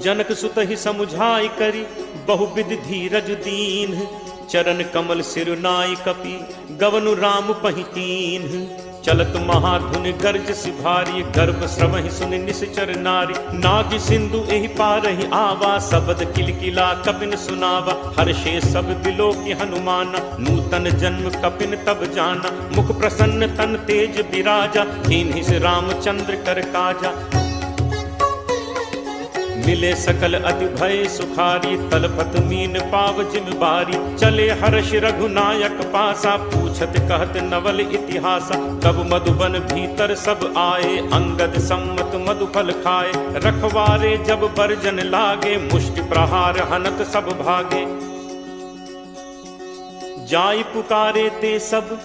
[SPEAKER 1] जनक सुत ही समुझाई करी, बहुविध धीरज दीन। चरण कमल सिर नाई कपि, गवनु राम पहितीन। चलत महाधुन गर्ज सिभारी, गर्भ श्रवहि सुनि निश्चर नारी। नाग सिंधु एहि पारहि आवा, शब्द किलकिला कपिन सुनावा। हर्षे सब बिलोकि हनुमाना, नूतन जन्म कपिन तब जाना। मुख प्रसन्न तन तेज बिराजा, कीन्हि से रामचंद्र कर काजा। मिले सकल अति भय सुखारी, तलपत मीन पाव जिम बारी। चले हर्ष रघुनायक पासा, पूछत कहत नवल इतिहासा। कब मधुबन भीतर सब आए, अंगद सम्मत मधुफल खाए। रखवारे जब बरजन लागे, मुष्टि प्रहार हनत सब भागे। जाई पुकारे ते सब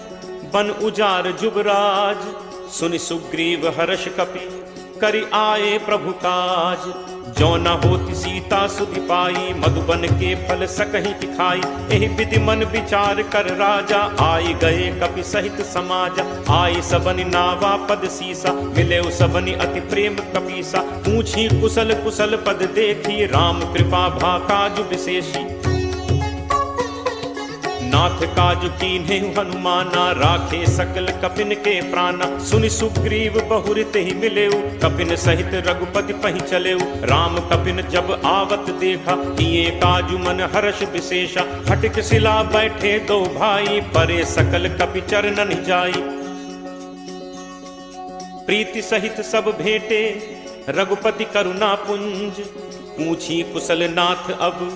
[SPEAKER 1] बन उजार जुबराज, सुनि सुग्रीव हर्ष कपि करि आए प्रभु काज। जो न होती सीता सुधि पाई, मधुबन के फल सकहि दिखाई। एहि विधि मन विचार कर राजा, आई गए कपि सहित समाजा। आई सबनि नावा पद सीसा, मिले सबनि अति प्रेम कपीसा। पूछी कुशल कुशल पद देखी, राम कृपा भा काज विशेषी। नाथ काज कीन्हे हनुमाना, राखे सकल कपिन के प्राणा। सुनि सुग्रीव बहुरित ही मिलेऊ, कपिन सहित रघुपति पहि चलेऊ। राम कपिन जब आवत देखा, किए काजु मन हर्ष विशेषा। फटिक शिला बैठे दो भाई, परे सकल कपि चरणन जाई। प्रीति सहित सब भेंटे, रघुपति करुणा पुंज। पूछी कुशल नाथ अब,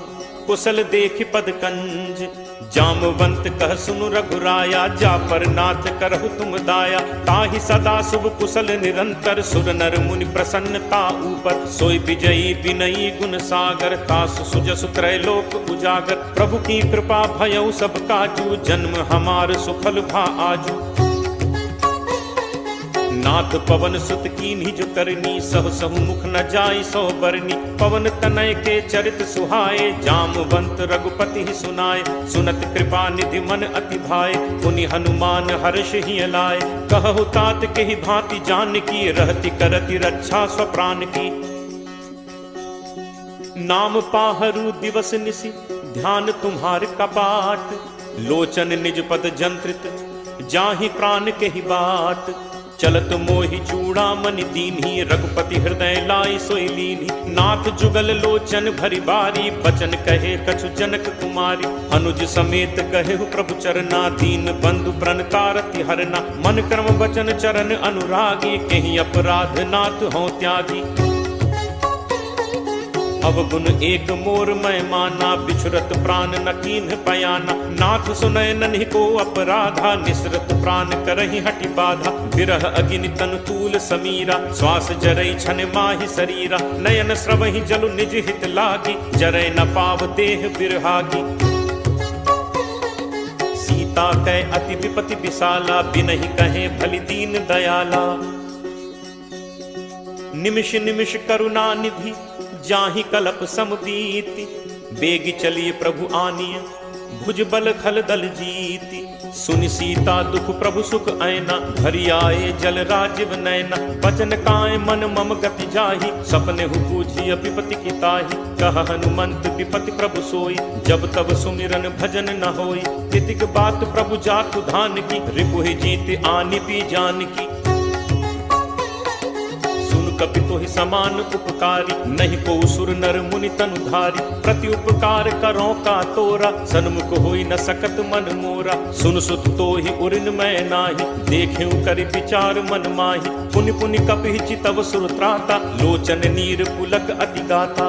[SPEAKER 1] कुशल देख पद कंज। जामवंत कह सुनु रघुराया, जा पर नाथ करहु तुम दाया। ताहि सदा शुभ कुशल निरंतर, सुर नर मुनि प्रसन्नता ऊपर। सोई विजयी विनयी गुण सागर, तासु सुजसु त्रैलोक उजागर। प्रभु की कृपा भयउ सब काजू, जन्म हमार सुफल भा आजू। नाथ पवन सुत कीन्ही जो करनी, सह सहु मुख न जाई सो बरनी। पवन तनय के चरित सुहाए, जामवंत रघुपति ही सुनाए। सुनत कृपा निधि मन अति भाए, पुनि हनुमान हर्ष ही लाए। कहु तात के ही भांति जान की, रहति करति रक्षा स्वप्राण की। नाम पाहरु दिवस निशि, ध्यान तुम्हार कपाट। लोचन निज पद जंत्रित, जाहि प्राण के ही बाट। चलत मोहि चूड़ामणि दीन्ही, रघुपति हृदय लाई सोई लीन्ही। नाथ जुगल लोचन भरी बारी, बचन कहे कछु जनक कुमारी। अनुज समेत कहेहु प्रभु चरना, दीन बंधु प्रण कारति हरना। मन क्रम वचन चरण अनुरागी, केहि अपराध नाथ हों त्यागी। अवगुण एक मोर मैं माना, बिछुरत प्राण न कीन्ह पयाना। नाथ सुनय नन्हि को अपराधा, निसरत प्राण करहि हटि बाधा। विरह अगिनि तनु तूल समीरा, श्वास जरई छन माहि शरीरा। नयन स्रवहि जलु निज हित लागी, जरै न पाव देह बिरहागी। सीता कै अति विपति विशाला, बिनहि कहे भलि दीन दयाला। निमिष निमिष करुणा निधि जाहि कलप समबीति, बेग चलिए प्रभु आनिय भुज बल खल दल जीति। सुनि सीता दुख प्रभु सुख ऐना, भरी आए जल राजीव नैना। बचन काए मन मम गति जाहि, सपने हु पूछिय विपति की ताहि। कह हनुमंत विपति प्रभु सोई, जब तब सुमिरन भजन न होई। तितिक बात प्रभु जातु धान की, रिपुहि जीत आनि पी जान की। कपि तोहि समान उपकारी, नहीं को सुर नर मुनि तनुधारी। प्रति उपकार करो का तोरा, सन्मुख होई न सकत मन मोरा। सुन सुत तोहि उरिन मैं नाही, देखेउ करि विचार मन माही। पुनि पुनि कपि चितव सुर त्राता, लोचन नीर पुलक अति गाथा।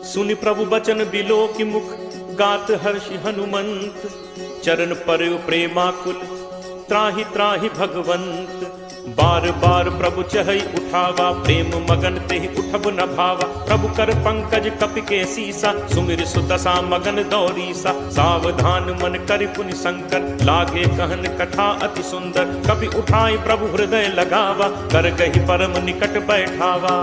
[SPEAKER 1] सुनि प्रभु बचन बिलो की मुख, गात हर्षि हनुमंत। चरण परयो प्रेमाकुल, त्राहि त्राहि भगवंत। बार बार प्रभु चहई उठावा, प्रेम मगन तेहि उठब न भावा। प्रभु कर पंकज कपि के सीसा, सुमिर सुदशा मगन दौरीसा। सावधान मन करि पुनि शंकर, लागे कहन कथा अति सुंदर। कपि उठाई प्रभु हृदय लगावा, कर गहि परम निकट बैठावा।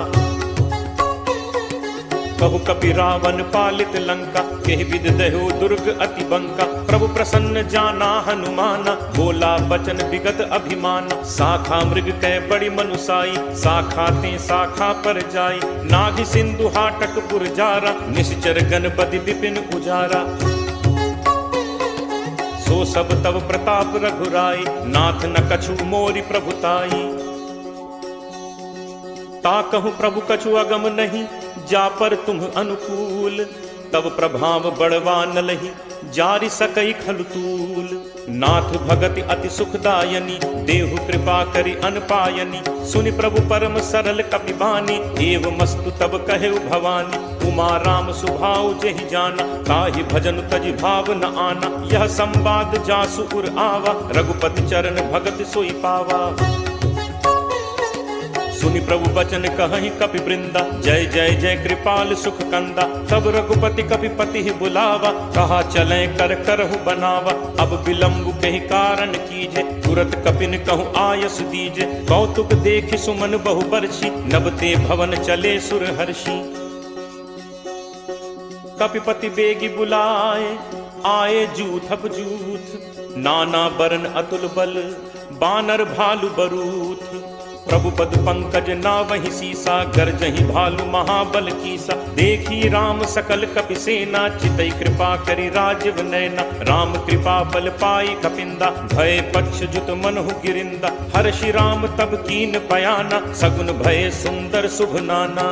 [SPEAKER 1] कहु कपि रावण पालित लंका, केहि विद दह्यो दुर्ग अति बंका। प्रभु प्रसन्न जाना हनुमाना, बोला बचन विगत अभिमाना। शाखा मृग कै बड़ी मनुसाई, शाखा ते शाखा पर जाई। नाभि सिंधु हाटक पुर जारा, निश्चर गणपति विपिन उजारा। सो सब तब प्रताप रघुराई, नाथ न कछु मोरि प्रभुताई। ताकहु प्रभु कछु अगम नहीं, जा पर तुम अनुकूल। तब प्रभाव बड़वा न लही, जारि सकई खलतूल। नाथ भगति अति सुखदायनी, देहु कृपा करि अनपायनी। सुनि प्रभु परम सरल कपि बानी, एव मस्तु तब कहेउ भवानी। उमा राम सुभाउ जेहि जाना, ताहि भजन तजि भाव न आना। यह संवाद जासु उर आवा, रघुपति चरण भगति सोई पावा। सुनि प्रभु बचन कहहि कपि वृंदा, जय जय जय कृपाल सुख कंदा। तब रघुपति कपि पति बुलावा, कहा चले कर करहु बनावा। अब विलंब कहि कारण कीजे, तुरत कपिन कहु आयस दीजे। कौतुक देखि सुमन बहु बरछी, नबते भवन चले सुर हर्षि। कपिपति बेगी बुलाए, आए जूथप जूथ। नाना बरन अतुल बल, बानर भालु बरूथ। प्रभु पद पंकज नावहि सीसा, गर्जहि भालु महाबल कीसा। देखी राम सकल कपि सेना, चितई कृपा करि राजीव नैना। राम कृपा बल पाई कपिंदा, भय पक्ष जुत मनहु गिरिंदा। हर्षि राम तब कीन बयाना, सगुन भय सुंदर शुभ नाना।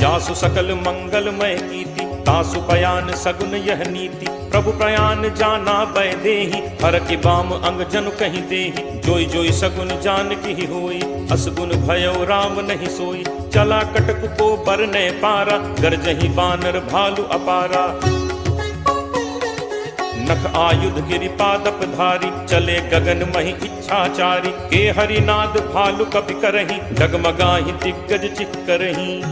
[SPEAKER 1] जासु सकल मंगलमय कीति, तासु पयान सगुन यह नीति। प्रभु प्रयान जाना बै देहि, हर के बाम अंग जनु कहीं देहि। जोई जोई सगुन जान की होई, असगुन भयो राम नहीं सोई। चला कटक को बरने पारा, गरजहि बानर भालु अपारा। नख आयुध गिरि पादप धारी, चले गगन महि इच्छाचारी। के हरिनाद भालु कपि करहि, डगमगाहि दिग्गज चिक्करहि।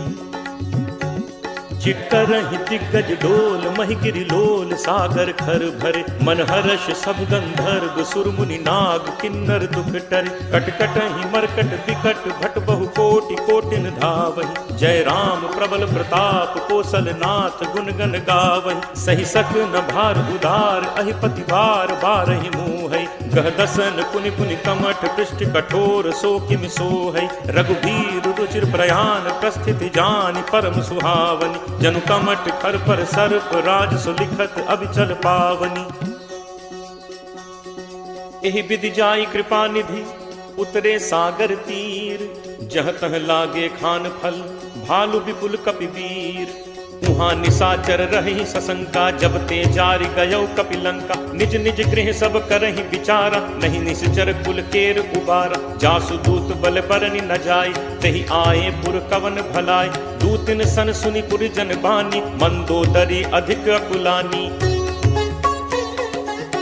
[SPEAKER 1] चिक्करहि दिग्गज डोल, महि गिरि लोल। सागर खर भरे मन हर्ष, सब गंधर्व सुर मुनि नाग किन्नर दुख टरे। कटकटहि मरकट विकट, भट बहु कोटि कोटिन धावहि। जय राम प्रबल प्रताप, कौशल नाथ गुण गण गावहि। सहि सक न भार उदार, अहिपति बार बारहि मोहै। गह दसन पुनि पुनि कमठ, पृष्ठ कठोर सो किमि सोहै। रघुबीर रुचिर प्रयाण, प्रस्थिति जानि परम सुहावनी। जनु कमठ कर पर सर्प, राज सुलिखत अभिचल पावनी। एहि विधि जाई कृपा निधि, उतरे सागर तीर। जह तह लागे खान फल, भालु विपुल कपि वीर। उहाँ निशाचर रही सशंका, जब ते जारि गयो कपि लंका। निज निज गृह सब करहि विचारा, नहीं निश्चर कुल केर उबारा। जासु दूत बल बरनि न जाय, तहि आए पुर कवन भलाय। दूतिन सन सुनि पुर जन बानी, मंदोदरी अधिक अकुलानी।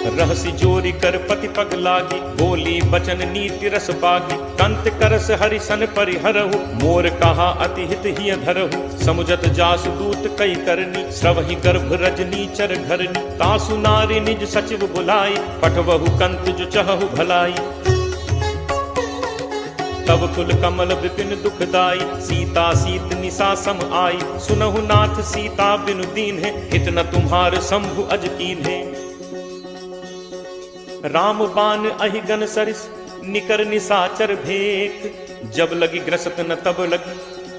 [SPEAKER 1] रहसि जोरी कर पति पग लागी, बोली बचन नीति रस बागी। कंत करस हरिसन परिहरहु, मोर कहा अति हित हिय धरहु। समुझत जासु दूत कई करनी, स्रवहि गर्भ रजनी चर घरनी। तासु नारी निज सचिव बुलाई, पठवहु कंत जो चहहु भलाई। तब कुल कमल विपिन दुखदाई, सीता सीत निशा सम आई। सुनहु नाथ सीता बिनु दीन है, हित न तुम्हार शंभु अज कीन है। राम बान अहिगन सरिस, निकर निशाचर भेक। जब लगी ग्रसत न तब लगी,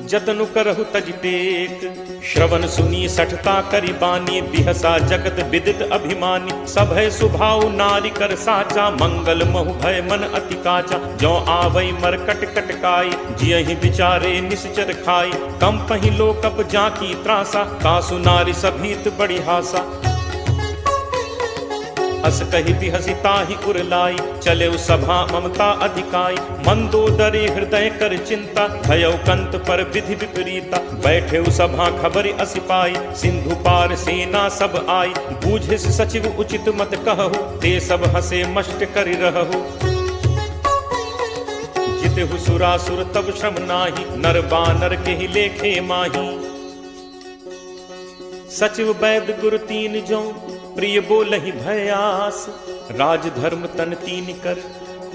[SPEAKER 1] जतनु करहु तज टेक। श्रवण सुनी सठता करि बानी, बिहसा जगत विदित अभिमानी। सब है सुभाव नारी कर साचा, मंगल महु भय मन अति काचा। जो आवै मरकट कटकाई, जियहि विचारे निश्चर खाई। कम पहि लोकप जाकी त्रासा, कासु नारी सभीत बड़ी हासा। हस कहि बिहसी ताहि उरलाई, चले सभा ममता अधिकाई। मंदोदरी हृदय कर चिंता, भयउ कंत पर विधि विपरीता। बैठे सभा खबर असि पाई, सिंधु पार सेना सब आई। बूझिस सचिव उचित मत कहु, ते सब हसे मष्ट करि रहु। जितहु सुरासुर तब श्रम नाही, नर बानर केहि लेखे माही। सचिव वैद गुरु तीन जो, प्रिय बोलहि भयास। राज धर्म तन तीन कर,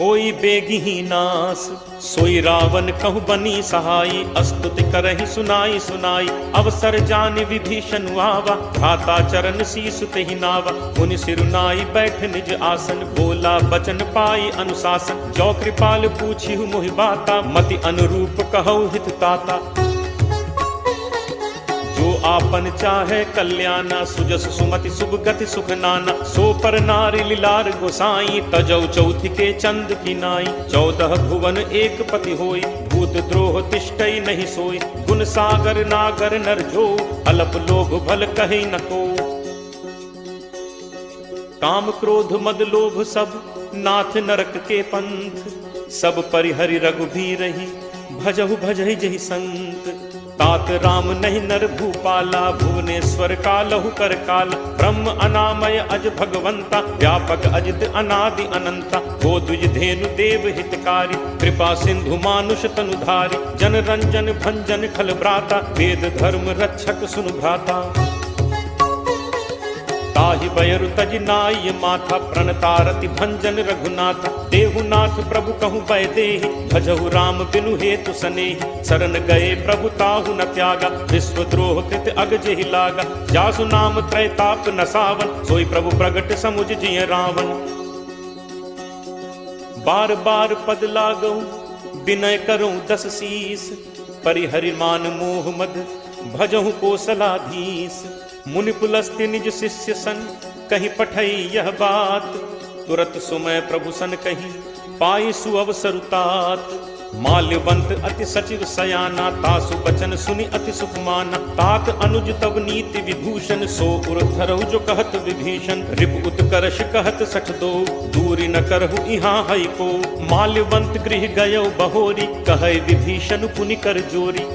[SPEAKER 1] होई बेगिही नास। सोई रावण कहु बनी सहाई, अस्तुति करहि सुनाई सुनाई। अवसर जान विभीषण आवा, भ्राता चरण शीस तेहि नावा। मुनि सिरुनाई बैठ निज आसन, बोला बचन पाई अनुशासन। जो कृपाल पूछिहु मोहि बाता, मति अनुरूप कहु हित ताता। जो आपन चाहे कल्याणा, सुजस सुमति शुभ गति सुख नाना। सो पर नारी लीलार गोसाई, तजौ चौथि के चंद की नाई। 14 भुवन एक पति होई, भूत द्रोह तिष्ठई नहीं सोई। गुण सागर नागर नर जो, अल्प लोभ भल कहि न को। काम क्रोध मद लोभ सब, नाथ नरक के पंथ। सब परिहरि रघुबीरहि, भजहु भजहि जहि संत। तात राम नहीं नर भूपाला, भुवनेश्वर कालहु कर काल। ब्रह्म अनामय अज भगवंता, व्यापक अजित अनादि अनंता। गो द्विज धेनु देव हितकारी, कृपा सिंधु मानुष तनुधारी। जन रंजन भंजन खल भ्राता, वेद धर्म रक्षक सुनु भ्राता। ताहि बयरु तज नाय माथा, प्रणतारति भंजन रघुनाथ। देहुनाथ प्रभु कहु बै देहि, भजहु राम बिनु हेतु सनेहि। शरण गए प्रभु ताहु न त्यागा, विश्वद्रोह कृत अग जेहि लागा। जासु नाम त्रैताप न सावन, सोई प्रभु प्रगट समुझ जिय रावण। बार बार पद लागऊ, विनय करऊं 10 शीस। परिहरि मान मोह मद, भजहु कोसलाधीश। मुनि पुलस्त्य निज शिष्य सन, कहीं पठई यह बात। तुरत सुमय प्रभु सन कही, पाई सुअवसरुतात। माल्यवंत अति सचिव सयाना, तासु बचन सुनि अति सुख माना। तात अनुज तब नीति विभूषण, सो उर धरहु जो कहत विभीषण। रिप उत्कर्ष कहत सठ दो, दूरी न करहु इहाँ हई को। माल्यवंत गृह गयो बहोरी, कहे विभीषण पुनि कर जोरी।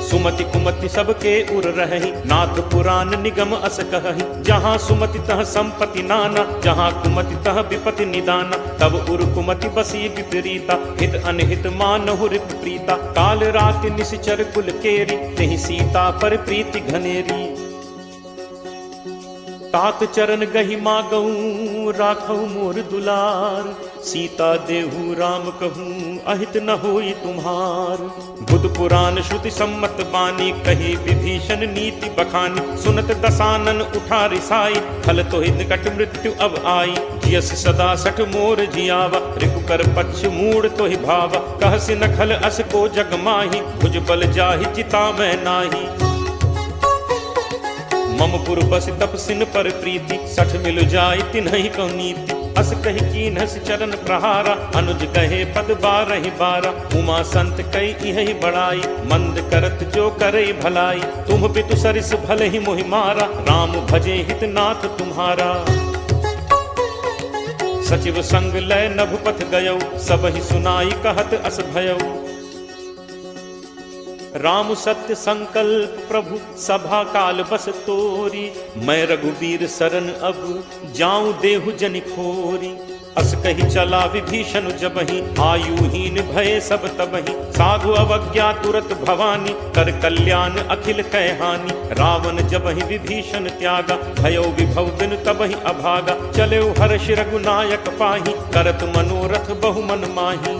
[SPEAKER 1] सुमति कुमति सबके उर रही, नाथ पुराण निगम अस कहहि। जहाँ सुमति तह संपत्ति नाना, जहाँ कुमति तह विपति निदाना। तब उर कुमति बसी विपरीता, हित अनहित मानहु रिप प्रीता। काल राति निशिचर कुल केरी, तेहि सीता पर प्रीति घनेरी। तात चरण गहि मागऊं, राखऊ मोर दुलार। सीता देहु राम कहूँ, अहित न होई तुम्हार। बुध पुराण श्रुति सम्मत बानी, कही विभीषण नीति बखानी। सुनत दसानन उठा रिसाई, खल तो निकट मृत्यु अब आई। यस सदा सठ मोर जियावा, रिपु कर पक्ष मूड तो ही भावा। कहसि न खल अस को जग माही, भुज बल जाहि चिता मैं नाही। मम पुर बस तपसिन पर प्रीति, सठ मिल जाय तिन्हि को नीति। अस कहि कीन्हस चरण प्रहारा, अनुज कहे पद बारहि बारा। उमा संत कई इहि बड़ाई, मंद करत जो करे भलाई। तुम पितु सरिस भले ही मोहि मारा, राम भजे हित नाथ तुम्हारा। सचिव संग लय नभ पथ गयौ, सब ही सुनाई कहत अस भयौ। राम सत्य संकल्प प्रभु, सभा काल बस तोरी। मैं रघुबीर शरण अब, जाऊं देहु जनि खोरी। अस कही चला विभीषण जबहि, आयुहीन भये सब तबहि। साधु अवज्ञा तुरत भवानी, कर कल्याण अखिल कह हानि। रावण जबहि विभीषण त्यागा, भयो विभव बिनु तबहि अभागा। चले हर्ष रघुनायक पाहि, करत मनोरथ बहु मन माही।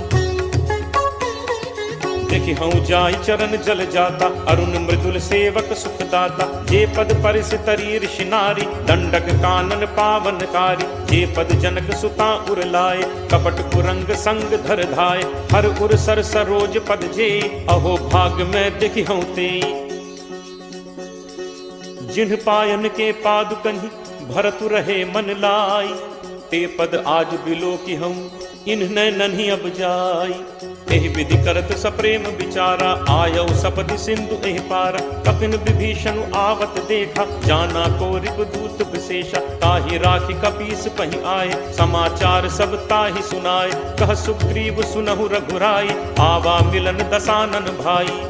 [SPEAKER 1] देखि हूँ जाय चरण जल जाता, अरुण मृदुल सेवक सुखदाता। जे पद परिस तरी ऋषि नारी, दंडक कानन पावनकारी। जे पद जनक सुता उर लाए, कपट कुरंग संग धर धाय। हर उर सर सरोज पद जे, अहो भाग में देखि हूँ ते। जिन्ह पायन के पादुकहि, भरतु रहे मन लाई। ते पद आज बिलो की हूँ, इन्ह नन्ही अब जाई। एहि विधि करत सप्रेम विचारा, आयौ सपदि सिंधु एहि पारा। कपिन विभीषण आवत देखा, जाना को रिपुदूत विशेषा। ताहि राखि कपीस पहि आए, समाचार सब ताहि सुनाए। कह सुग्रीव सुनहु रघुराई, आवा मिलन दसानन भाई।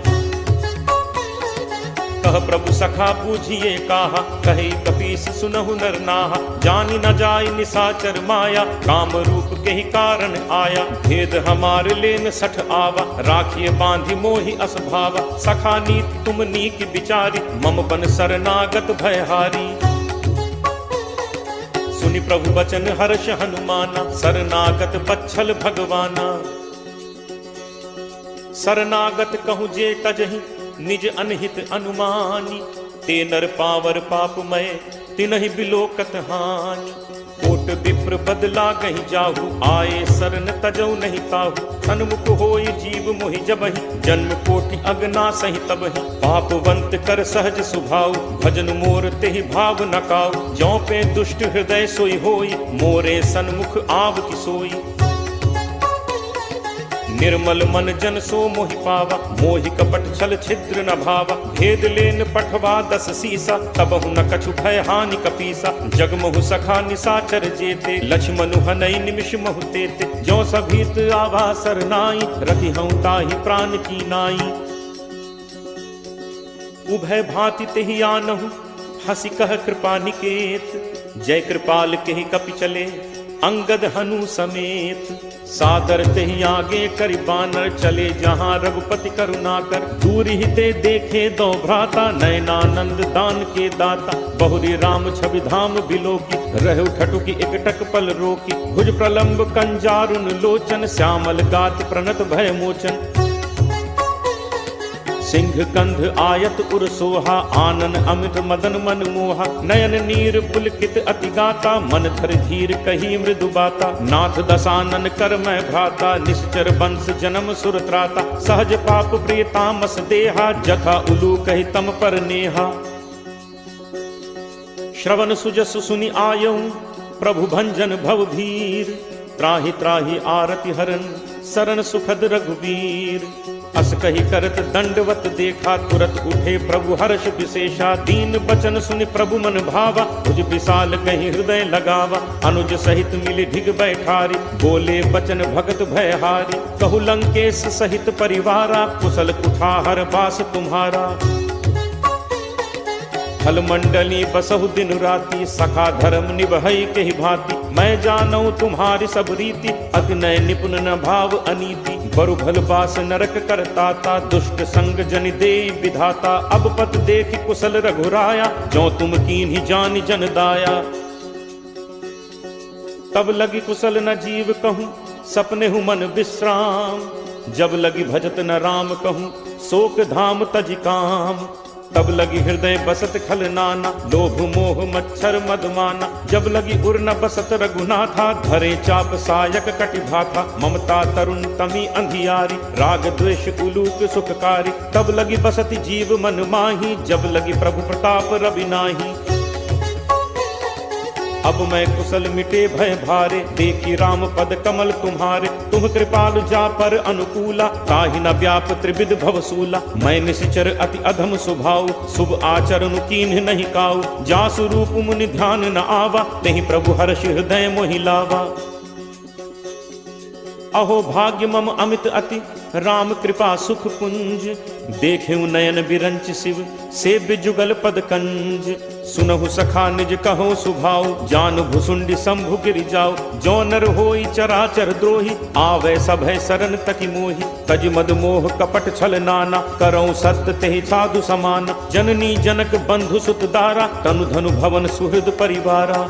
[SPEAKER 1] कह प्रभु सखा बूझिए काहा, कहे कपीस सुनहु नर नाहा। जानि न जाय निसाचर माया, काम रूप के ही कारण आया। भेद हमार लेन सठ आवा, राखिए बांधि मोहि अस भावा। सखा नीति तुम नीक विचारी, मम बन शरणागत भयहारी। सुनि प्रभु बचन हर्ष हनुमाना, शरणागत बच्छल भगवाना। शरणागत कहूँ जे तजहि, निज अनहित अनुमानी। ते नर पावर पापमय, तिनहि बिलोकत हानि। कोट विप्र बदला गहि जाहु, आए शरण तजौ नहीं ताहु। सन्मुख होई जीव मोहि जबहि, जन्म कोटि अगना सहि तबहि। पापवंत कर सहज सुभाउ, भजन मोर तेहि भाव न काउ। ज्यों पे दुष्ट हृदय सोई होई, मोरे सन्मुख आव की सोई। निर्मल मन जन सो मोहि पावा, मोहि कपट छल छिद्र न भावा। भेद लेन पठवा दस सीसा, तबहु न कछु भय हानि कपीसा। जगमहु सखा निसाचर जेते, लक्ष्मणु हनई निमिष महु तेते। ज्यों सभीत आवा सरनाई, रखी हूँ ताहि प्राण की नाई। उभय भांति तेहि आनहु, हंसी कह कृपा निकेत। जय कृपाल केहि कपि चले, अंगद हनु समेत। सादर तेहि आगे करि बानर, चले जहाँ रघुपति करुणाकर। दूर ही ते देखे दो भ्राता, नयनानंद दान के दाता। बहुरी राम छवि धाम बिलोकी, रहु ठटुकी एकटक पल रोकी। भुज प्रलंब कंजारुन लोचन, श्यामल गात प्रणत भय मोचन। सिंह कंध आयत उर सोहा, आनन अमित मदन मन मोहा। नयन नीर पुलकित अति गाता, मन धर धीर कही मृदु बाता। नाथ दसानन कर मैं भ्राता, निश्चर वंश जन्म सुर त्राता। सहज पाप प्रिय तामस देहा, जथा उलू कही तम पर नेहा। श्रवण सुजस सुनि आयऊ, प्रभु भंजन भव भीर। त्राहि त्राहि आरति हरन, शरण सुखद रघुवीर। अस कही करत दंडवत देखा, तुरत उठे प्रभु हर्ष विशेषा। दीन बचन सुनि प्रभु मन भावा, तुझ विशाल कही हृदय लगावा। अनुज सहित मिली ढिग बैठारी, बोले बचन भगत भयहारी। कहु लंकेश सहित परिवारा, कुशल कुठाहर बास तुम्हारा। फल मंडली बसहु दिन राति, सखा धर्म निभई केहि भांति। मैं जानऊ तुम्हारी सब रीति, अति नय निपुण न भाव अनीति। बरु भल बास नरक करताता, दुष्ट संग जनि देई विधाता। अब पत देखि कुशल रघुराया, जो तुम कीन्ही जानि जन दाया। तब लगी कुशल न जीव कहूँ, सपने हूँ मन विश्राम। जब लगी भजत न राम कहूँ, शोक धाम तज काम। तब लगी हृदय बसत खल नाना, लोभ मोह मच्छर मदमाना। जब लगी उर न बसत रघुनाथा, धरे चाप सायक कटि भाथा। ममता तरुण तमी अंधियारी, राग द्वेष उलूक सुखकारी। तब लगी बसत जीव मन माही, जब लगी प्रभु प्रताप रवि नाही। अब मैं कुशल मिटे भय भारे, देखी राम पद कमल तुम्हारे। तुम कृपालु जा पर अनुकूला, ताहि न व्याप त्रिविध भवसूला। मैं निश्चर अति अधम स्वभाव, शुभ आचरण कीन्ह नहीं काऊ। जासु रूप मुनि ध्यान न आवा, तेहि प्रभु हर्ष हृदय मोहि लावा। अहो भाग्य मम अमित अति राम कृपा सुख पुंज। देखेउ नयन बिरंच शिव सेव्य जुगल पद कंज। सुनहु सखा निज कहो सुभाव जान भुसुंडी शंभु गिरि जाओ। जो नर होई चराचर द्रोही आवे सभय सरन तकी मोही। तज मद मोह कपट छल नाना करौ सत्य तेहि साधु समान। जननी जनक बंधु सुत दारा तनु धनु भवन सुहृद परिवारा।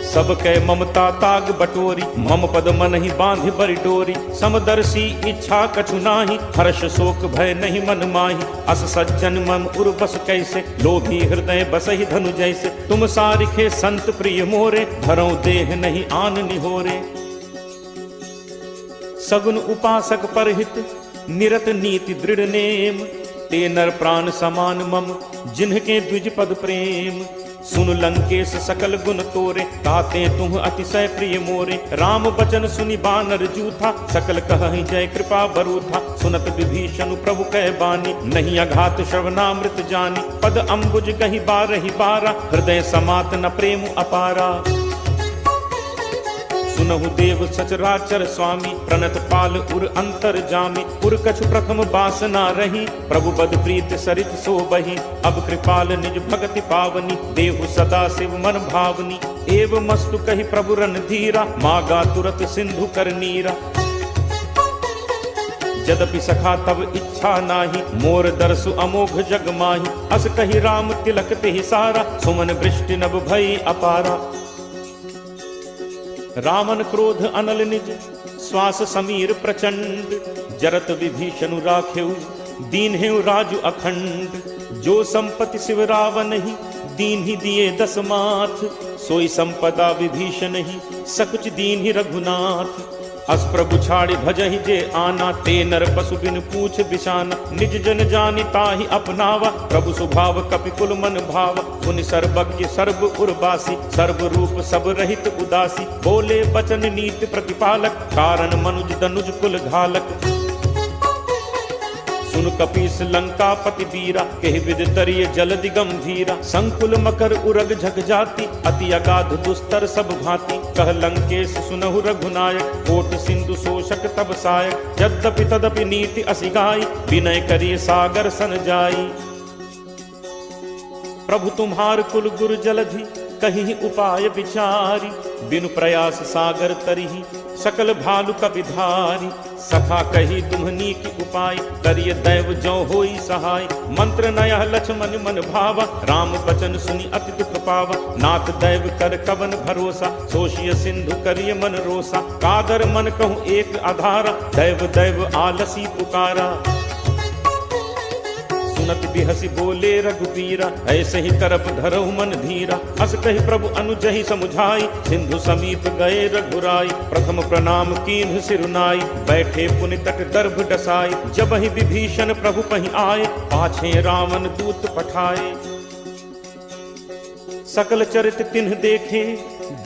[SPEAKER 1] सब कै ममता ताग बटोरी मम पद मन ही बांधि बरि डोरी। समदर्शी इच्छा कछु नाही हर्ष शोक भय नहीं मन माही। अस सज्जन मम उर बस कैसे लोभी हृदय बसहि धनु जैसे। तुम सारिखे संत प्रिय मोरे धरौ देह नहीं आन निहोरे। सगुन उपासक परहित निरत नीति दृढ़ नेम। ते नर प्राण समान मम जिन्हके द्विज पद प्रेम। सुन लंकेश सकल गुण तोरे ताते तुम अतिशय प्रिय मोरे। राम बचन सुनि बानर जूथा सकल कहहि जय कृपा बरूथा। सुनत विभीषण प्रभु कह बानी नहीं अघात श्रवणामृत जानी। पद अम्बुज कहि बारहि बारा हृदय समात न प्रेम अपारा। सुनहु देव सचराचर स्वामी प्रणत पाल उर अंतर जामी। उर कछु प्रथम बासना रही प्रभु बद प्रीत सरित सो बही। अब कृपाल निज भगति पावनी देहु सदा शिव मन भावनी। एव मस्तु कहि प्रभु रन धीरा मागा तुरत सिंधु कर नीरा। यद्यपि सखा तब इच्छा नाही मोर दर्शु अमोघ जग माही। अस कहि राम तिलक तेहि सारा सुमन वृष्टि नभ भई अपारा। रावण क्रोध अनल निज श्वास समीर प्रचंड। जरत विभीषण राखेउ दीन हेउ राजु अखंड। जो संपत्ति शिव रावण ही दीन ही दिए दस माथ। सोई संपदा विभीषण ही सकुच दीन ही रघुनाथ। अस प्रभु छाड़ी भजहि जे आना ते नर पशु बिन पूछ बिशाना। निज जन जानि ताहि अपनावा प्रभु स्वभाव कपि कुल मन भाव। मुनि सर्वज्ञ सर्व उर्वासी सर्व रूप सब रहित उदासी। बोले बचन नीति प्रतिपालक कारण मनुज दनुज कुल घालक। सुन कपीस लंकापति वीरा केहि विद तरिय जलदि गंभीरा। संकुल मकर उरग झक जाति अति अगाध दुस्तर सब भांति। कह लंकेश सुनहु रघुनायक कोट सिंधु शोषक तब सायक। यद्यपि तदपि नीति असि गाई विनय करिय सागर सन जाई। प्रभु तुम्हार कुल गुरु जलधि कहि उपाय विचारी। बिनु प्रयास सागर तरिहि सकल भालु कपिधारी। सखा कही तुम्हनी की उपाय करिय दैव जो होई सहाय। मंत्र नयह लक्ष्मण मन भावा राम बचन सुनि अति दुख पावा। नाथ दैव कर कवन भरोसा सोशिय सिंधु करिय मन रोसा। कादर मन कहूँ एक आधारा दैव दैव आलसी पुकारा। सुनत बिहसी बोले रघुबीरा ऐसे ही करप धरहु मन धीरा। अस कहि प्रभु अनुजहि समुझाई सिंधु समीप गए रघुराई। प्रथम प्रणाम कीन्ह सिरुनाई बैठे पुनि तट दर्भ डसाई। जब ही विभीषण प्रभु पहि आए पाछे रावण दूत पठाए। सकल चरित तिन्ह देखे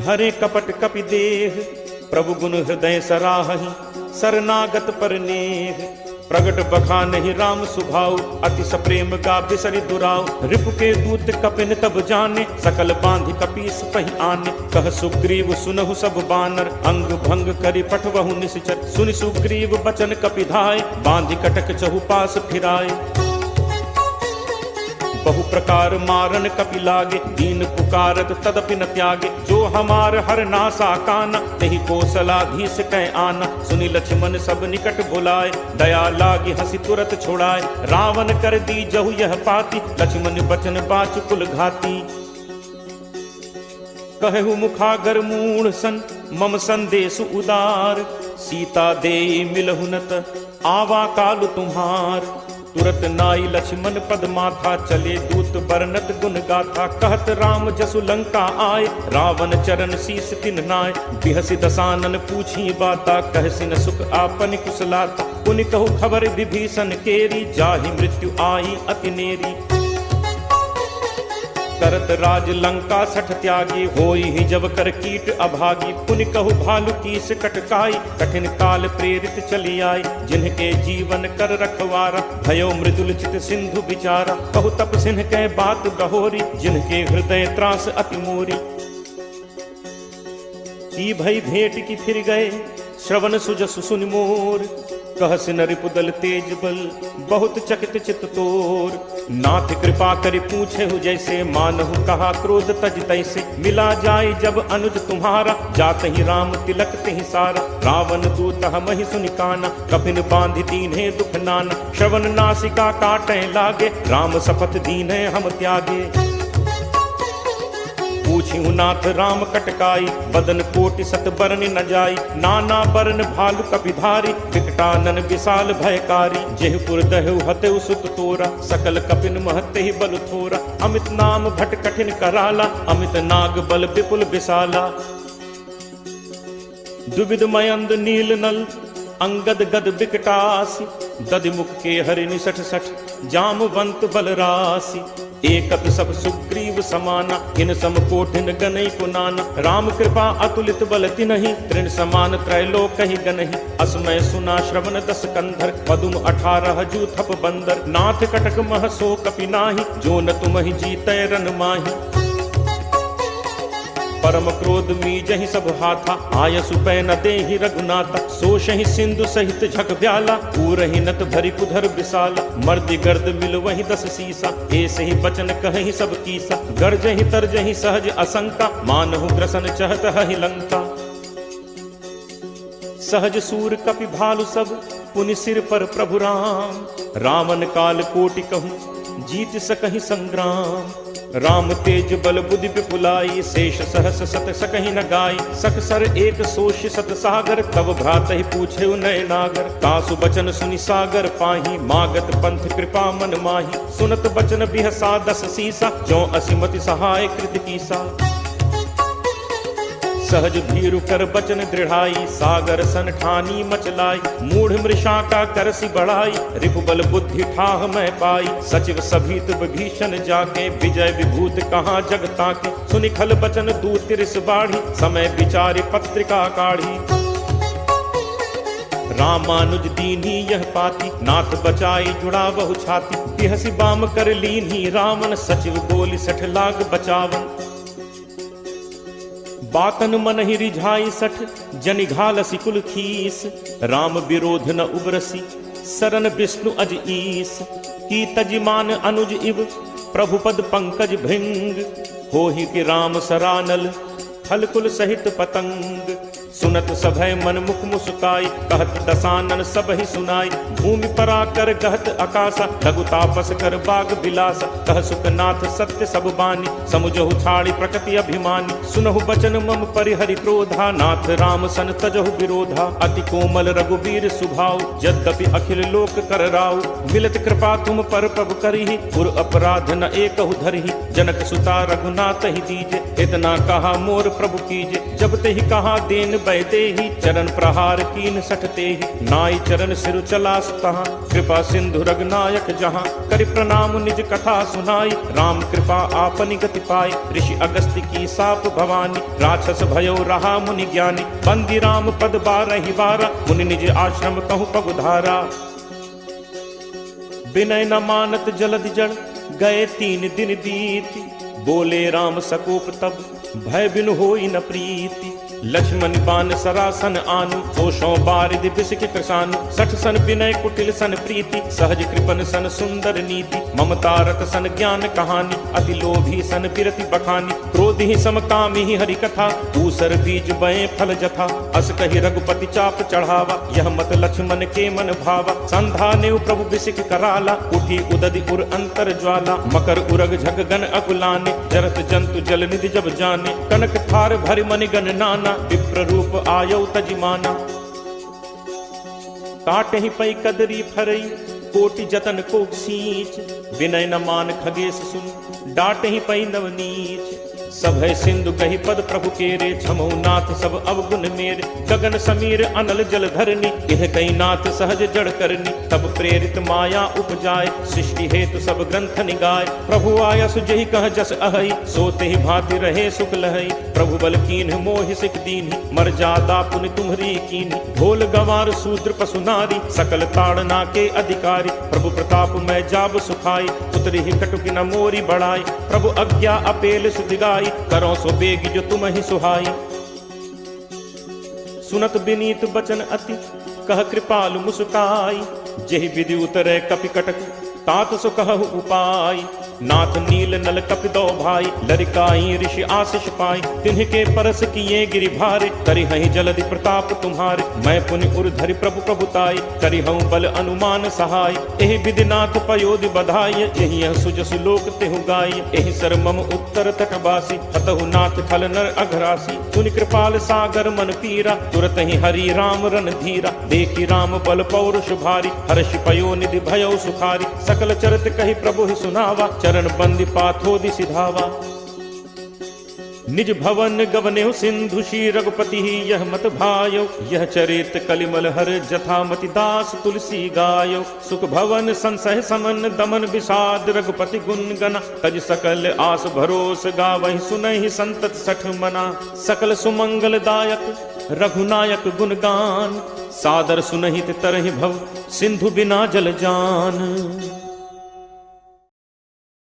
[SPEAKER 1] धरे कपट कपि देह। प्रभु गुण हृदय सराहहि शरणागत पर नेह। प्रगट बखानहि राम सुभाव अति सप्रेम गा बिसरि दुराव। रिपु के दूत कपिन तब जाने सकल बांधि कपीस पहि आने। कह सुग्रीव सुनहु सब बानर अंग भंग करि पठवहु निश्चर। सुनि सुग्रीव बचन कपिधाय बांधि कटक चहु पास फिराए। बहु प्रकार मारन कपि लागे दीन पुकारत तदपि न त्यागे। जो हमार हर नासा काना तेहि कौशलाधीश कह आना। सुनि लक्ष्मण सब निकट बुलाए दया लागी हंसी तुरत छोड़ाए। रावण कर दी जहु यह पाती लक्ष्मण बचन बाच कुल घाती। कहु मुखागर मूढ़ सन मम संदेश उदार। सीता दे मिलहु नत आवा काल तुम्हार। तुरत नाई लक्ष्मण पद माथा चले दूत बरनत गुण गाथा। कहत राम जसु लंका आए रावण चरण शीस तिन नाय। बिहसि दसानन पूछी बाता कहसि न सुख आपन कुशलाता। पुनि कहु खबर विभीषण केरी जाहि मृत्यु आई अति नेरी। करत राज लंका सठ त्यागी होई ही जब कर कीट अभागी। पुनि कहु भालु कीस कटकाई कठिन काल प्रेरित चली आई। जिनके जीवन कर रखवारा भयो मृदुल चित सिंधु विचारा। कहु तप सिन्ह कह बात गहोरी जिनके हृदय त्रास अति मोरी। की भई भेंट की फिर गए श्रवण सुजसु सुनि मोर। कहस नरिपुदल तेज बल बहुत चकित चित तोर। नाथ कृपा करि पूछे हु जैसे मानहु कहा क्रोध तज तैसे। मिला जाय जब अनुज तुम्हारा जात ही राम तिलक तिहि सारा। रावण दूत हमहि सुनि काना कपिन बांधि दीन्हे दुख नाना। श्रवण नासिका काटे लागे राम शपथ दीन्हे हम त्यागे। पूछिहु नाथ राम कटकाई बदन कोटि सत बरन न जाई। नाना बरन भालु कपिधारी विकटानन विशाल भयकारी। जेहपुर दहु हतेउ सुत तोरा सकल कपिन महते ही बल थोरा। अमित नाम भट कठिन कराला अमित नाग बल विपुल विशाला। दुविध मयंद नील नल अंगद गद विकटासी। दधिमुख के हरि निसठ सठ जामवंत बलरासी। एकत सब सुग्रीव समाना इन सम कोठिन गनई कुनाना। राम कृपा अतुलित बल तिन्हि तृण समान त्रैलोक ही गनहि। असमय सुना श्रवण दस कंधर पदुम 18 जूथप बंदर। नाथ कटक मह सो कपि नाही जो न तुमहि जीतै रन माही। परम क्रोध मीजहि सब हाथा आयसु पै न देहि रघुनाथा। सोषहि सिंधु सहित झक ब्याला पूरहि नत भरि कुधर विशाला। मर्दि गर्द मिल वही 10 सीसा ऐसे ही बचन कहहि सब कीसा। गर्जहि तरजहि सहज असंका मानहु ग्रसन चहत हहि लंका। सहज सूर कपि भालु सब पुनि सिर पर प्रभु राम। रावण काल कोटि कहूँ जीत सकहि संग्राम। राम तेज बल बुद्धि विपुलाई शेष सहस सत सकहि न गाई। सकसर एक सोष सत सागर तब भ्रात ही पूछे नय नागर। तासु बचन सुनि सागर पाही मागत पंथ कृपा मन माही। सुनत बचन बिहसा 10 सीसा जो असिमति सहाय कृत कीसा। सहज भीरु कर बचन दृढ़ाई सागर सन ठानी मचलाई। मूढ़ मृषा का करसी बढ़ाई रिपुबल बुद्धि ठाह मैं पाई। सचिव सभीत विभीषण जाके विजय विभूत कहाँ जगता के। सुनि खल बचन दूत तिरिस बाढ़ी समय विचारि पत्रिका काढ़ी। रामानुज दीन्ही यह पाती नाथ बचाई जुड़ा बहु छाती। बिहसी बाम कर लीन्ही रावण सचिव बोली 60 लाख बचावन। बातन मन ही रिझाई 60 जनि घालसी कुल खीस। राम विरोध न उबरसी सरन विष्णु अज ईस। की तजिमान अनुज इव प्रभुपद पंकज भृंग। होहि कि राम सरानल फल कुल सहित पतंग। सुनत सभय मन मुख मुस्काई कहत दसानन सब ही सुनाई। भूमि पराकर गहत आकाशा लघु तापस कर बाग बिलासा। कह सुखनाथ सत्य सब बानी समुझहु छाड़ी प्रकृति अभिमानी। सुनहु बचन मम परिहरि क्रोधा नाथ राम सन तजहु विरोधा। अति कोमल रघुवीर सुभाव यद्यपि अखिल लोक कर राव। मिलत कृपा तुम पर प्रभु करिहि पुर अपराध न एकहु धरिहि। जनक सुता रघुनाथ ही दीजे इतना कहा मोर प्रभु कीजे। जब ते ही कहा देन बैदे ही चरण प्रहार कीन 60 तेहि। नाई चरण सिर चला तहाँ कृपा सिंधु रघुनायक जहाँ। करि प्रणाम निज कथा सुनाई राम कृपा आपनि गति पाई। ऋषि अगस्त्य की साप भवानी राक्षस भयो रहा मुनि ज्ञानी। बंदी राम पद 12 बारा मुनि निज आश्रम कहूँ पगुधारा। विनय न मानत जलद जड़ गए 3 दिन बीती। बोले राम सकोप तब भय बिनु होई न प्रीति। लक्ष्मण बान सरासन आनु होशों बारिद बिसिक कृषानु। 60 सन विनय कुटिल सन प्रीति सहज कृपन सन सुंदर नीति। ममता रत सन ज्ञान कहानी अति लोभी सन बिरति बखानी। क्रोध ही समकामी ही हरि कथा दूसर बीज बए फल जथा। अस कहि रघुपति चाप चढ़ावा यह मत लक्ष्मण के मन भावा। संधा नेव प्रभु बिसिक कराला उठी उदधि उर अंतर ज्वाला। मकर उरग झग गन अकुलाने जरत जंतु जल निधि जब जाने। कनक थार भरि मनि गण नाना विप्र रूप आयौ तजिमाना। काट ही पै कदरी फरई कोटि जतन को सींच। विनय न मान खगेश सुन डाट ही पै नवनीच। सभय सिंधु कही पद प्रभु केरे छमौ नाथ सब अवगुण मेरे। गगन समीर अनल जल धरनी इह कई नाथ सहज जड़ करनी। तब प्रेरित माया उपजाय सृष्टि हेतु सब ग्रंथ निगाय। प्रभु आया सुजहि कह जस अहई सोते ही भांति रहे सुख लहई। प्रभु बल कीन्ह मोहि सिख दीन्हि मर्यादा पुनि तुम्हरी कीन्हि। ढोल गंवार शूद्र पशु नारी सकल ताड़ना के अधिकारी। प्रभु प्रताप मैं जाब सुखाई उतरी ही कटुकी न मोरी बढ़ाई। प्रभु आज्ञा अपेल सुधिगाई करो सो बेगी जो तुम ही सुहाई। सुनत विनीत बचन अति कह कृपालु मुस्काई। जेहि विधि उतरे कपि कटक तात सो कहु उपाय। नाथ नील नल कपि दो भाई लरिकाई ऋषि आशीष पाई। तिन्ह परस किए गिरि भारे करि हहि जलधि प्रताप तुम्हारे। मैं पुनि उर धरि प्रभु प्रभुताई करि हूँ बल अनुमान सहाय। एहि विधि नाथ पयोधि बधाई यही सुजसु लोक तेहु गाय। एहि सर मम उत्तर तटवासी हतहु नाथ खल नर अघरासी। सुनि कृपाल सागर मन पीरा तुरत ही हरि राम रन धीरा। देखी राम बल पौरुष भारी हर्षि पयो निधि भयो सुखारी। सकल चरित कहि प्रभु ही सुनावा चरण बंदी पाथोदि सिधावा। निज भवन गवनेहु सिंधु श्री रघुपति ही यह मत भायो। यह चरित कलिमल हर जथामति दास तुलसी गायो। सुख भवन संसह समन दमन विषाद रघुपति गुण गना। तज सकल आस भरोस गावहि सुनहि संतत सठ मना। सकल सुमंगल दायक रघुनायक गुणगान। सादर सुनहि तरहि भव सिंधु बिना जल जान।